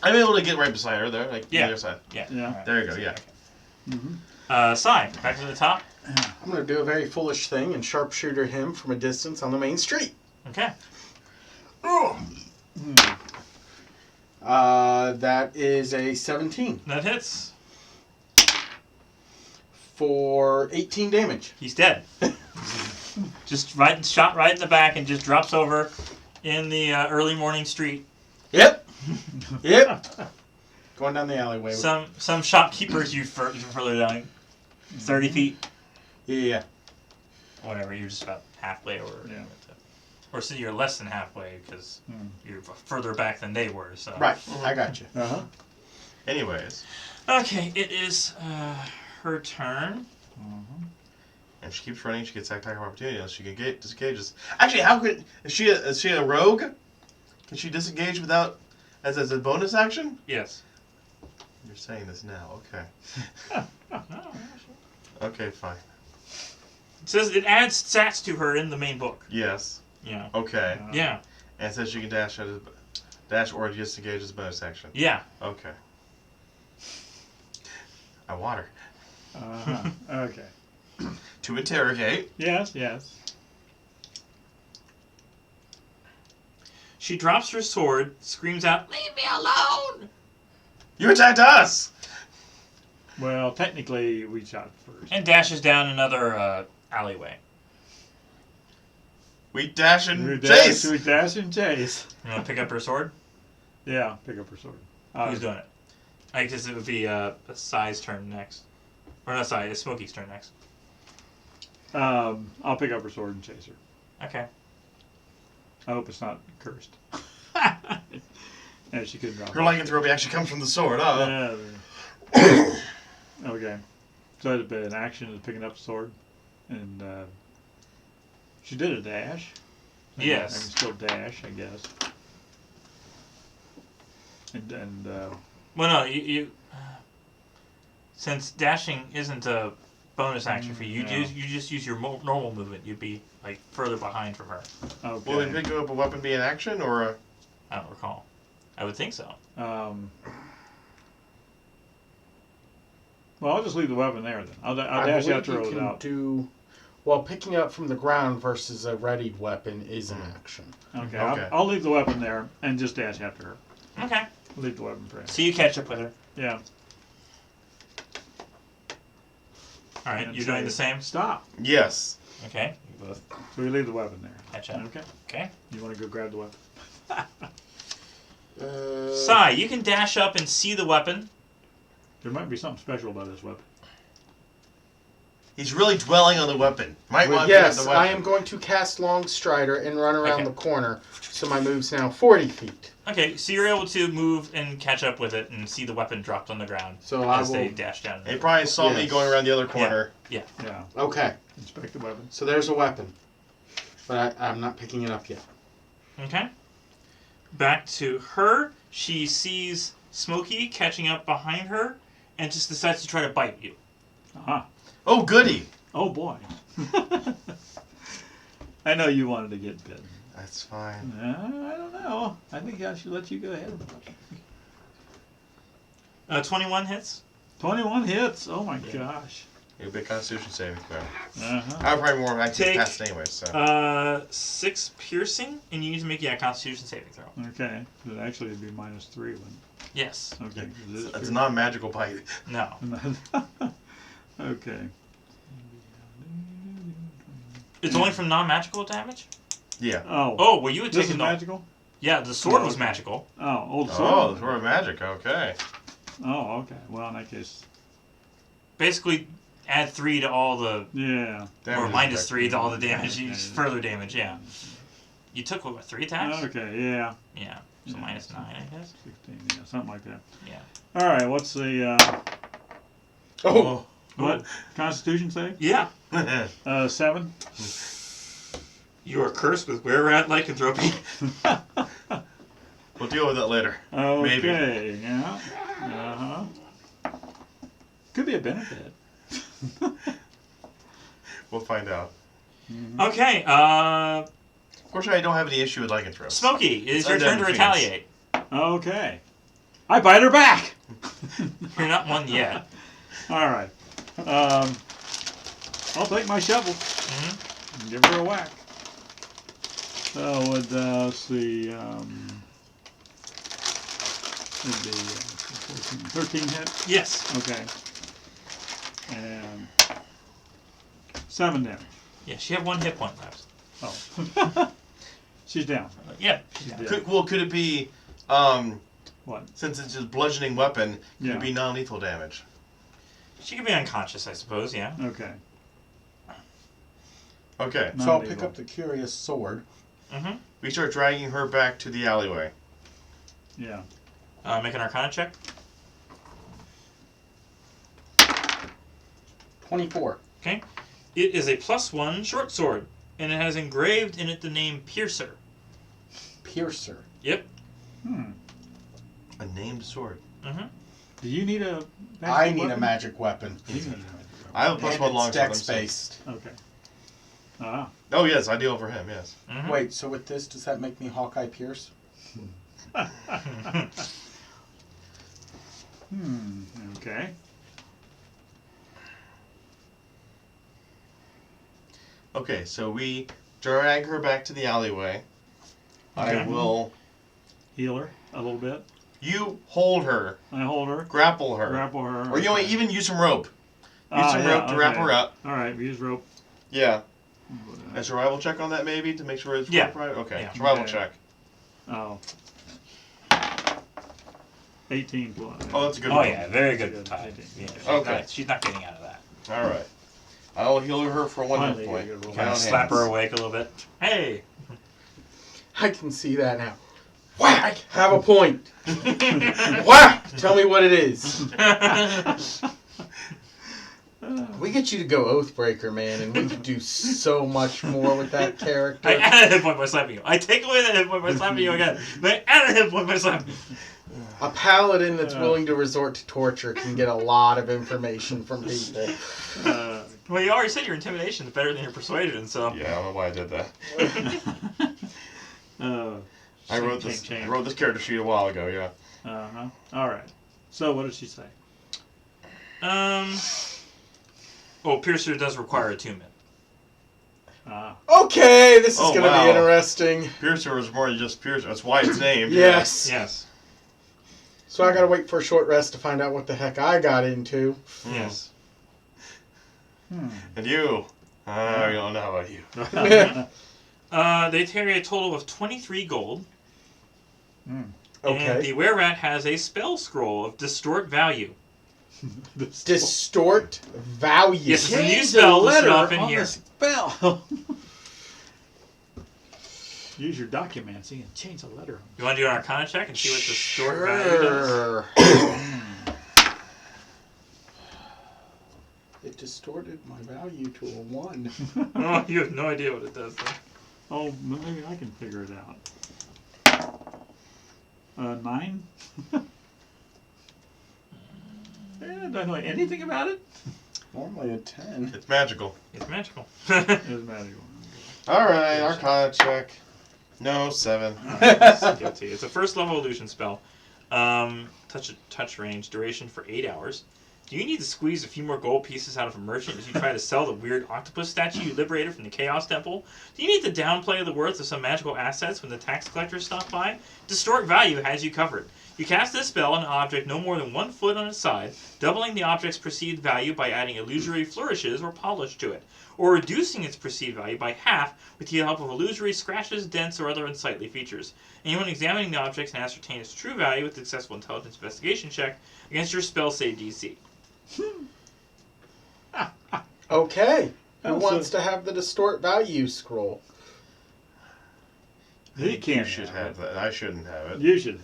I'm able to get right beside her there, like Yeah. the other side. Yeah. Yeah. Alright. There you go. Yeah. Mm-hmm. Sigh. Back to the top. I'm going to do a very foolish thing and sharpshooter him from a distance on the main street. Okay. That is a 17 That hits. for 18 damage. He's dead. Just shot right in the back and just drops over in the early morning street. Yep. Yep. Going down the alleyway. Some shopkeepers you further down, 30 feet, Yeah. whatever. You're just about halfway, or Yeah. or so you're less than halfway because Hmm. you're further back than they were. So Right. I got you. Uh-huh. Anyways, Okay, it is her turn. and she keeps running. She gets attack of opportunity. Unless she can disengage us. Actually, how could is she a rogue? Can she disengage without as a bonus action? Yes. You're saying this now. Okay. Okay, fine. It says it adds stats to her in the main book. Yes. Yeah. Okay. Yeah. And it says she can dash or disengage as a bonus action. Yeah. Okay. I want her. Uh-huh. Okay. To interrogate. Yes, yes. She drops her sword, screams out, "Leave me alone!" You attacked us! Well, technically, we shot first. And dashes down another alleyway. We dash and We chase! We dash and chase. You want to pick up her sword? Yeah, pick up her sword. Who's doing it? I guess it would be a Sai's turn next. Or not Sai, it's Smokey's turn next. I'll pick up her sword and chase her. Okay. I hope it's not cursed. And she couldn't drop Her it. lycanthropy actually comes from the sword, huh? Yeah. Okay. So it'd be an action is picking up the sword. And she did a dash. Yes. I can still dash, I guess. And Well, no, you since dashing isn't a bonus action for you, No. you just use your normal movement. You'd be like further behind from her. okay. Will we pick up a weapon be an action or a... I don't recall. I would think so. Well, I'll just leave the weapon there then. I'll dash believe after you it can out. Well, picking up from the ground versus a readied weapon is an action. Okay. Okay. I'll leave the weapon there and just dash after her. Okay. I'll leave the weapon for her. So you catch up with her. Yeah. All right. And You're doing say, the same. Stop. Yes. Okay. You both So we leave the weapon there. catch up. Okay. Okay. You want to go grab the weapon? Sai, you can dash up and see the weapon. There might be something special about this weapon. He's really dwelling on the weapon. Might want to pick up Yes, the weapon. I am going to cast Long Strider and run around Okay. the corner, so my move's now 40 feet. Okay, so you're able to move and catch up with it and see the weapon dropped on the ground So I as they will... dash down. He probably saw me Yes. going around the other corner. Yeah. Okay, Inspect the weapon. so there's a weapon. But I'm not picking it up yet. Okay. Back to her. She sees Smokey catching up behind her and just decides to try to bite you. Aha. Oh, goody. Oh boy. I know you wanted to get bitten. That's fine. I don't know. I think I should let you go ahead. 21 hits. 21 hits. Oh my gosh. It'll be a Constitution saving throw. Uh-huh. I'm probably more active Take, past anyway, so. 6 piercing, and you need to make a Constitution saving throw. Okay. But actually it'd be -3 when. Yes. Okay. It's a non-magical bite. No. Okay. It's only from non-magical damage? Yeah. Oh. Oh, well, you would This take is a magical? Yeah, the sword Oh, was okay. magical. Oh, old sword. Oh, the sword of magic. Okay. Oh, okay. Well, in that case, Basically, add 3 to all the... yeah. or Damage -3 to all the damage. Yeah. Further damage, yeah. You took, what, 3 attacks? Okay, yeah. Yeah. So Yeah. -9, I guess. 16, yeah, something like that. Yeah. All right, what's the, Oh. what? Constitution save? Yeah. 7? You are cursed with were-rat lycanthropy. We'll deal with it later. Okay, Maybe. yeah. Uh-huh. Could be a benefit. We'll find out. Okay, Fortunately, I don't have any issue with lycanthropes. Smokey, it is your Undead turn to machines. retaliate. Okay. I bite her back! You're not one yet. All right. I'll take my shovel Mhm. and give her a whack. So, let's see, it'd be 13 hit. Yes. Okay. And 7 damage. Yes, you have 1 hit point left. Oh. She's down. Yeah. she's down. Could it be, What? since it's just bludgeoning weapon, could Yeah. it be non-lethal damage? She could be unconscious, I suppose, yeah. Okay. Okay. So I'll Non-lethal. pick up the curious sword. Mm-hmm. We start dragging her back to the alleyway. Yeah. Make an Arcana check. 24. Okay. It is a +1 short sword, and it has engraved in it the name Piercer. Piercer. Yep. A named sword. Mm-hmm. Do you need a I magic need a weapon? magic weapon. You need a magic weapon. I have a +1 And long it's sword. dex-based. Okay. Ah. Oh, yes, ideal for him, yes. Mm-hmm. Wait, so with this, does that make me Hawkeye Pierce? Okay. Okay, so we drag her back to the alleyway. I Okay. will. Heal her a little bit. You hold her. I hold her. Grapple her. Grapple her. Or you know, even use some rope. Use some rope to wrap her up. All right, we use rope. Yeah. A survival check on that, maybe, to make sure it's Yeah. right? Okay, Yeah. survival Okay. check. Oh. 18 plus. Oh, that's a good Oh one. yeah, very good Good. time. Yeah, Okay. she's not getting out of that. All right. I'll heal her for 1 hit Finally, point. you get a roll. Kind of Count slap her hands. awake a little bit. Hey. I can see that now. Whack! Have a point. Whack! Tell me what it is. We get you to go Oathbreaker, man, and we could do so much more with that character. I add a hit point by slapping you. I take away that hit point by slapping you again. Then I add a hit point by slapping you. A paladin that's willing to resort to torture can get a lot of information from people. Well, you already said your intimidation is better than your persuasion, so. Yeah, I don't know why I did that. I wrote this character sheet a while ago, yeah. Uh-huh. All right. So what did she say? Oh, Piercer does require attunement. Okay, this is Oh, going to wow. be interesting. Piercer was more than just Piercer. That's why it's named. Yes. Yes. So I got to wait for a short rest to find out what the heck I got into. Yes. And you? I don't know about you. They carry a total of 23 gold. And Okay. the were-rat has a spell scroll of distort value. Distort value. Yes, it's a new spell listed off in on here. the spell. Use your documenting and change the letter. You want to do an Arcana check and see what distort value does? Sure. It distorted my value to a 1. Oh, you have no idea what it does. Though. Oh, maybe I can figure it out. 9? Do I know anything about it? Normally a 10. It's magical. It's magical. It's magical. All right, Arcana check. No, 7. Guilty. It's a first level illusion spell. Touch range, duration for 8 hours. Do you need to squeeze a few more gold pieces out of a merchant as you try to sell the weird octopus statue you liberated from the Chaos Temple? Do you need to downplay the worth of some magical assets when the tax collectors stop by? Distort value has you covered. You cast this spell on an object no more than 1 foot on its side, doubling the object's perceived value by adding illusory flourishes or polish to it, or reducing its perceived value by half with the help of illusory scratches, dents, or other unsightly features. Anyone examining the object can ascertain its true value with a successful intelligence investigation check against your spell save DC. Okay. Who Oh, wants so- to have the distort value scroll? He can't You should have that. I shouldn't have it. You should.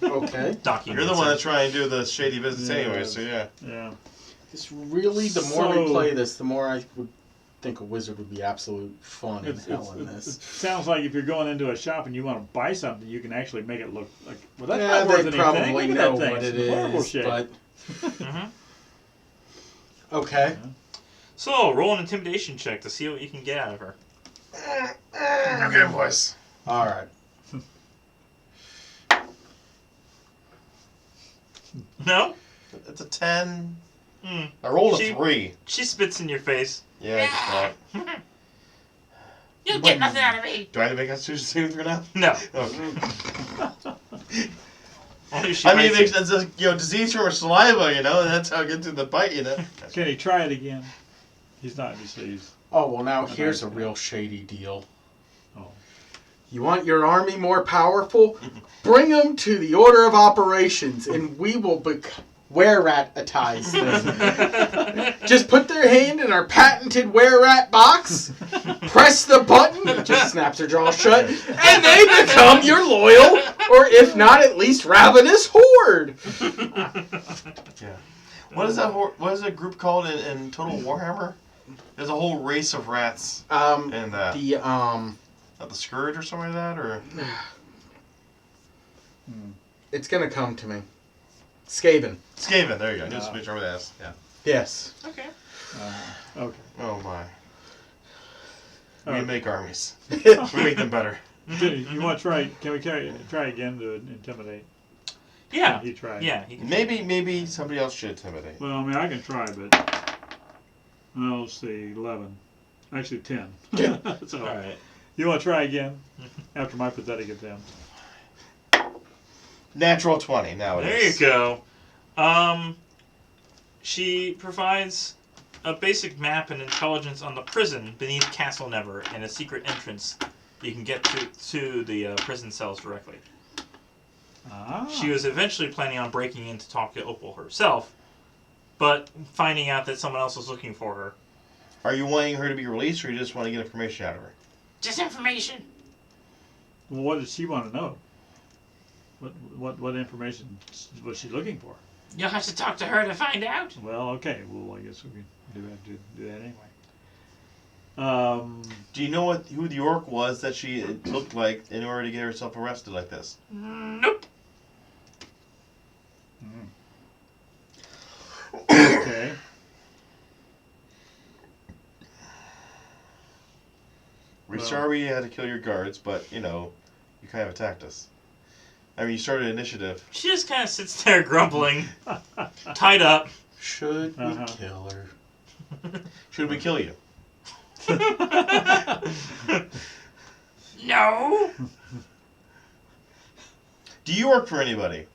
Okay. Document. You're the one that's trying to do the shady business Yeah. anyway, so yeah. Yeah. This really, the more we So- play this, the more I would think a wizard would be absolute fun and hell in It this. sounds like if you're going into a shop and you want to buy something, you can actually make it look like, well, that's Yeah, not worth they anything. probably Look at know that thing. what it It's horrible is, shape. but Mm-hmm. okay. So, roll an intimidation check to see what you can get out of her. Okay, boys. All right. No? It's a 10. Mm. I rolled She- a 3. She spits in your face. Yeah, I thought. You get nothing out of me. Do I have to make a Constitution saving throw now? No. Okay. Only she I mean, bites you. it's a disease from her saliva, and that's how it gets through the bite, Can he try it again? He's not diseased. Oh, well, now here's a real shady deal. Oh. You want your army more powerful? Bring them to the order of operations, and we will were-rat-atize them. Just put their hand in our patented were-rat box, press the button, it just snaps their jaw shut, and they become your loyal, or if not, at least ravenous horde. Yeah. What is that? What is that group called in Total Warhammer? There's a whole race of rats in that. Not the Scourge or something like that, or It's gonna come to me. Skaven. Skaven. There you go. Just make sure with S. Yeah. Yes. Okay. Okay. Oh my. We Okay. make armies. We make them better. You want to try? Can we try again to intimidate? Yeah. He tried. Yeah. He can. Maybe somebody else should intimidate. Well, I mean, I can try, but let's see, 11. Actually, 10. So, All right. you want to try again after my pathetic attempt? Natural 20 nowadays. There you go. She provides a basic map and intelligence on the prison beneath Castle Never and a secret entrance you can get to the prison cells directly. Ah. She was eventually planning on breaking in to talk to Opal herself, but finding out that someone else was looking for her. Are you wanting her to be released, or you just want to get information out of her? Just information. Well, what does she want to know? What information was she looking for? You'll have to talk to her to find out. Well, okay. Well, I guess we can do that anyway. Do you know who the orc was that she looked like in order to get herself arrested like this? Nope. Okay. We're Well. sorry you had to kill your guards, but, you know, you kind of attacked us. I mean, you started initiative. She just kind of sits there grumbling, tied up. Should we kill her? Should we kill you? No. Do you work for anybody?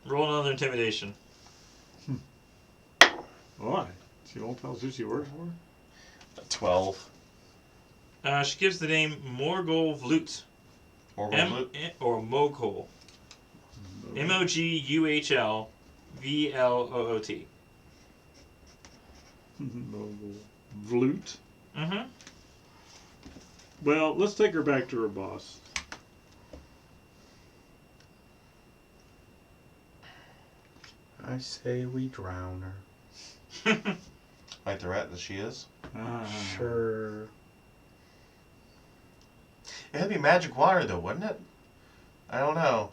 Roll another intimidation. Why? She won't tell us who she works for? 12. She gives the name Morgul Vloot. Or Or Moghul. Moghulvloot. Vloot. Mm-hmm. Well, let's take her back to her boss. I say we drown her. like the rat that she is? Sure. It had to be magic water, though, wouldn't it? I don't know.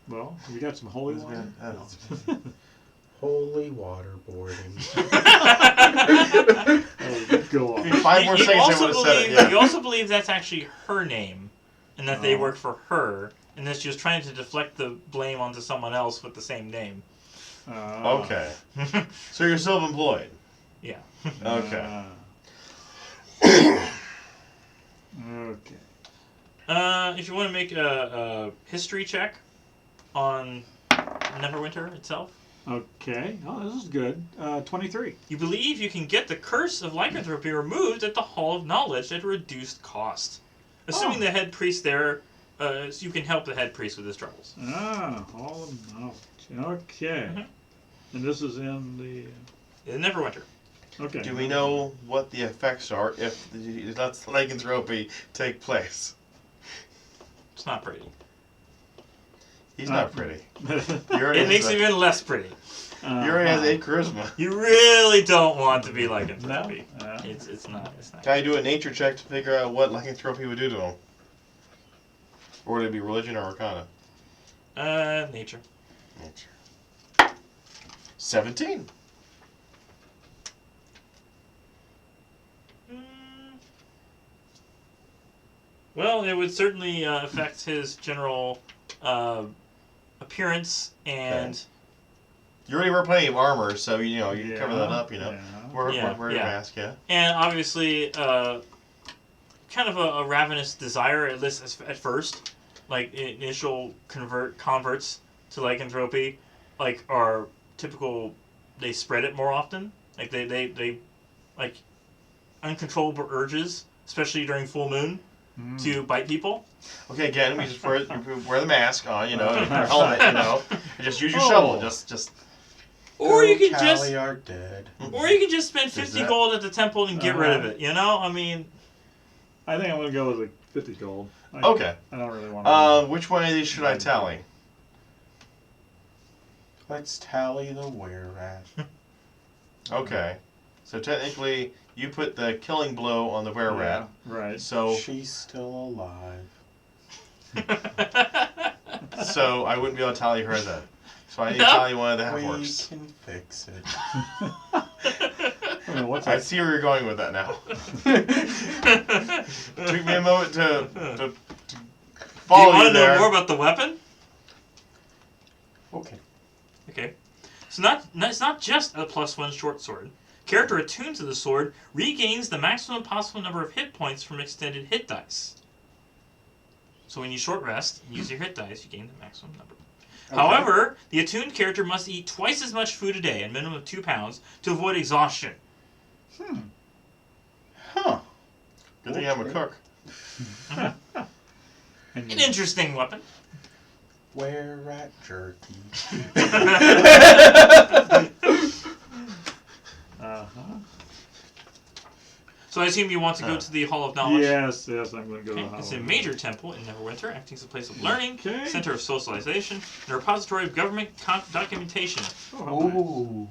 Well, we got some holy water. Holy waterboarding. Go on. 5 more seconds, I would have said it. Yeah. You also believe that's actually her name, and that they work for her, and that she was trying to deflect the blame onto someone else with the same name. Okay. So you're self-employed? Yeah. Okay. Okay. If you want to make a history check on Neverwinter itself. Okay. Oh, this is good. 23. You believe you can get the curse of lycanthropy removed at the Hall of Knowledge at a reduced cost. Assuming the head priest there, so you can help the head priest with his troubles. Hall of Knowledge. Okay. Mm-hmm. And this is in the... In Neverwinter. Okay. Do we know what the effects are if the lycanthropy take place? It's not pretty. He's not pretty. It makes it even less pretty. He already has 8 charisma. You really don't want to be lycanthropy. No. It's not. Can I do a nature check to figure out what lycanthropy would do to him? Or would it be religion or arcana? Nature. Nature. 17. Well, it would certainly affect his general appearance and. Okay. You already wear plenty of armor, so you know you can cover that up. You know, Yeah. wear your mask. Yeah. And obviously, kind of a ravenous desire, at least at first. Like initial converts to lycanthropy, like are typical. They spread it more often. Like they like uncontrollable urges, especially during full moon, to bite people. Okay, again, we just wear the mask on, you know, and your helmet, you know, and just use your shovel, just. Or you can Callie are dead. Or you can just spend 50 gold at the temple and get rid of it. You know, I mean. I think I'm gonna go with the 50 gold. Okay. I don't really want to. Which one of these should I tally? Let's tally the were-rat. Okay. So technically, you put the killing blow on the were-rat. Right. So. She's still alive. So I wouldn't be able to tally her then. So I need to tally one of the half-orcs. We can fix it. I see where you're going with that now. Took me a moment to follow Do you want to there. know more about the weapon? Okay. Okay. So it's not just a +1 short sword. character attuned to the sword regains the maximum possible number of hit points from extended hit dice. So when you short rest and use your hit dice, you gain the maximum number. Okay. However, the attuned character must eat twice as much food a day, a minimum of 2 pounds, to avoid exhaustion. Huh. Good thing I'm a cook. An interesting weapon. Where rat jerky? So I assume you want to go to the Hall of Knowledge? Yes, I'm going to go to the Hall. It's a major temple in Neverwinter, acting as a place of learning, Okay. center of socialization, and a repository of government documentation. Ooh.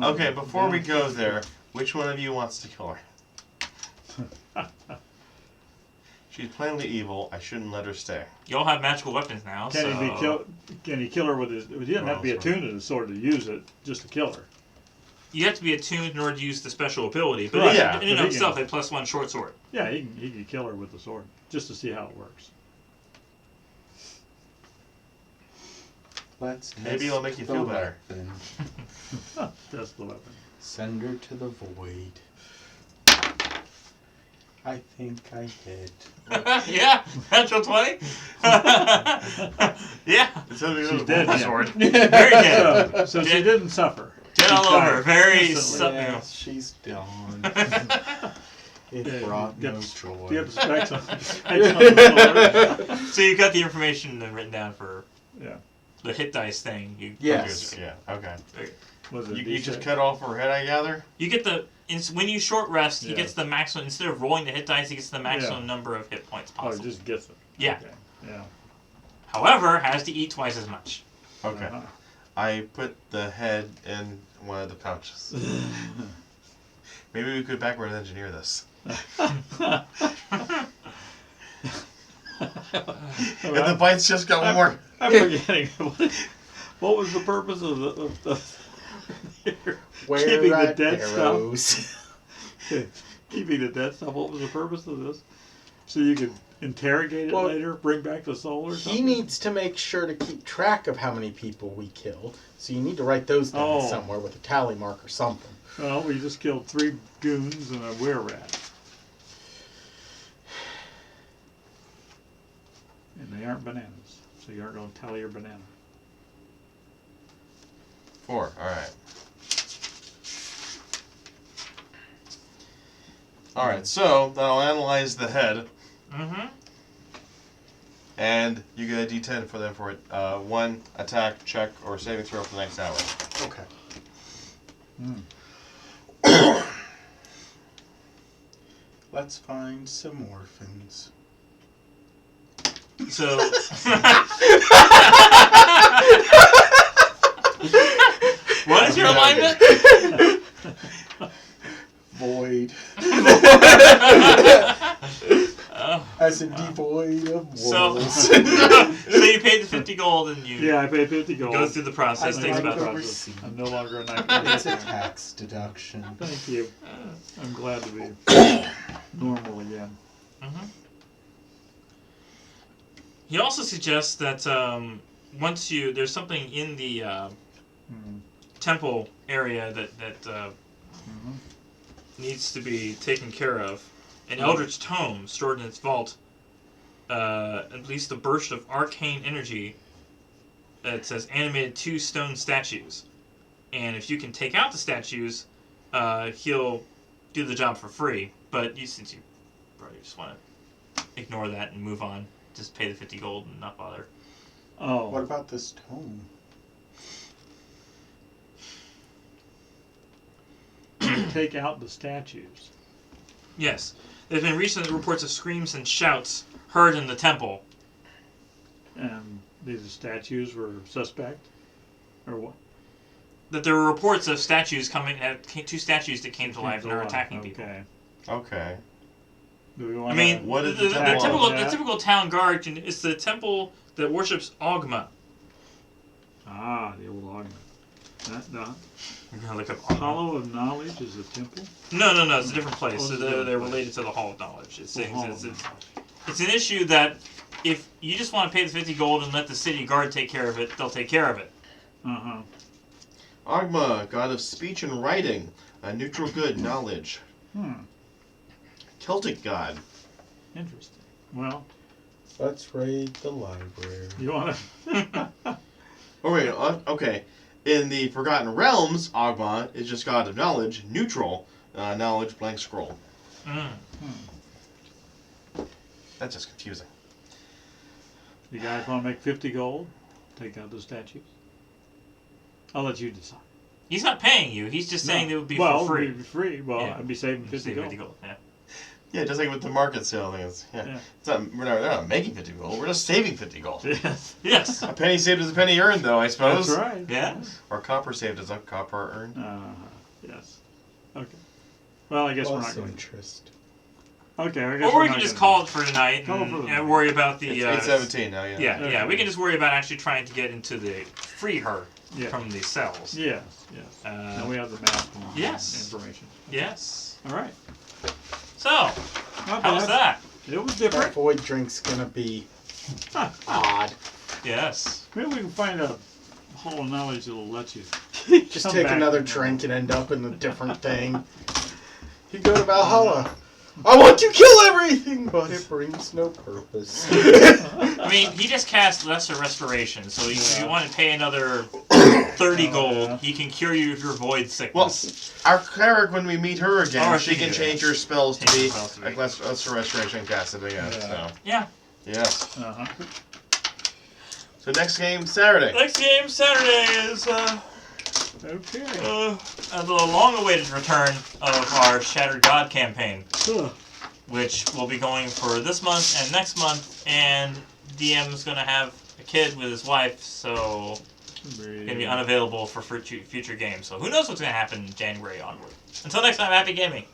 Okay, before we go there, which one of you wants to kill her? She's plainly evil. I shouldn't let her stay. You all have magical weapons now, Can he kill her with his... He doesn't have to be attuned to the sword to use it, just to kill her. You have to be attuned in order to use the special ability, but Right. in and of itself, a +1 short sword. Yeah, he can kill her with the sword, just to see how it works. Let's Maybe it'll make you feel better. Weapon. That's the weapon. Send her to the void. I think I hit. Yeah, natural 20. Yeah, It's only She's a dead wolf now. sword. very dead. So she didn't suffer. Dead She all died over. Very instantly. Yes, she's done. It Yeah, brought you no get- joy. Do you have specs on the sword? So you got the information written down for Yeah. the hit dice thing. Yes. Yeah, okay. Was it You just D6? cut off her head, I gather? You get when you short rest, he Yeah. gets the maximum, instead of rolling the hit dice, he gets the maximum Yeah. number of hit points Oh, possible. he just gets it. Yeah. Okay. Yeah. However, has to eat twice as much. Okay. Uh-huh. I put the head in one of the pouches. Maybe we could backward engineer this. And the bites just got more. I'm forgetting. What was the purpose of the Where keeping the rat dead arrows. stuff? Keeping the dead stuff. What was the purpose of this? So you could interrogate it Well, later, bring back the soul or He something? needs to make sure to keep track of how many people we killed. So you need to write those down Oh. somewhere with a tally mark or something. Well, we just killed 3 goons and a were-rat. And they aren't bananas, so you aren't going to tally your banana. 4, alright. Alright, so then I'll analyze the head, Mm-hmm. and you get a d10 for them for it. 1 attack, check, or saving throw for the next hour. Okay. Let's find some orphans. So. What is your alignment? Void. Oh. As in devoid of So, wolves. so you paid the 50 gold and you Yeah, I paid 50 gold. go through the process. I Takes like about. the process. receipt. I'm no longer a knight. It's a tax deduction. Thank you. I'm glad to be normal again. Mm-hmm. He also suggests that once there's something in the temple area that needs to be taken care of. An eldritch tome stored in its vault, at least a burst of arcane energy that says animated 2 stone statues. And if you can take out the statues, he'll do the job for free. But since you probably just want to ignore that and move on, just pay the 50 gold and not bother. Oh. What about this tome? Take out the statues. Yes. There have been recent reports of screams and shouts heard in the temple. And these statues were suspect? Or what? That there were reports of statues 2 statues that came to life and are alive. attacking people. Okay. Okay. Do we I want mean, What is the the temple? typical town guard is the temple that worships Ogma. the old Ogma. No. I'm gonna look up Ogma. Hollow of Knowledge is a temple? No, it's a different place. Oh, So it's a different they're place. related to the Hall of Knowledge. It's Hollow it's of it's an issue that if you just want to pay the 50 gold and let the city guard take care of it, they'll take care of it. Uh-huh. Ogma, god of speech and writing. Neutral good, knowledge. Celtic god. Interesting. Well, let's raid the library. you want to? Oh wait, okay. In the Forgotten Realms, Ogma is just god of knowledge. Neutral, knowledge, blank scroll. That's just confusing. You guys want to make 50 gold? Take out the statues. I'll let you decide. He's not paying you. He's just saying it would be well, for free. It would be free. Well, Yeah. I'd be saving 50 Save gold. 50 gold. Yeah. Yeah, just like with the market sale thing. Yeah. It's not, we're not making 50 gold. We're just saving 50 gold. Yes. Yes. A penny saved is a penny earned, though, I suppose. That's right. Yeah. Or copper saved is a copper earned. Yes. Okay. Well, I guess we're not Plus going to. interest. Okay, I guess Or we're we not can just gonna- call it for tonight Call it and, for the and night. worry about the. It's 8:17 now, yeah. Yeah, yeah. We Okay. can just worry about actually trying to get into the free her Yeah. from the cells. Yes, yes. And we have the map and Yes. information. Yes. All right. So, Not how was bad. that? It was That different. void drink's gonna be odd. Yes. Maybe we can find a hall of knowledge that'll let you. Just Come take back another and- drink and end up in a different thing. You go to Valhalla. I want to kill everything, but it brings no purpose. I mean, he just cast Lesser Restoration, so if you want to pay another 30 gold, yeah. he can cure you of your void Well, sickness. our cleric, when we meet her again, Oh, she she can can do change that. her spells to Change be her spells to be- like lesser restoration casted again. Yeah. So, Yeah. yes. Uh-huh. So next game Saturday. Next game Saturday is Okay. the long-awaited return of our Shattered God campaign, which will be going for this month and next month, and DM's going to have a kid with his wife, so going to be unavailable for future games. So who knows what's going to happen in January onward. Until next time, happy gaming.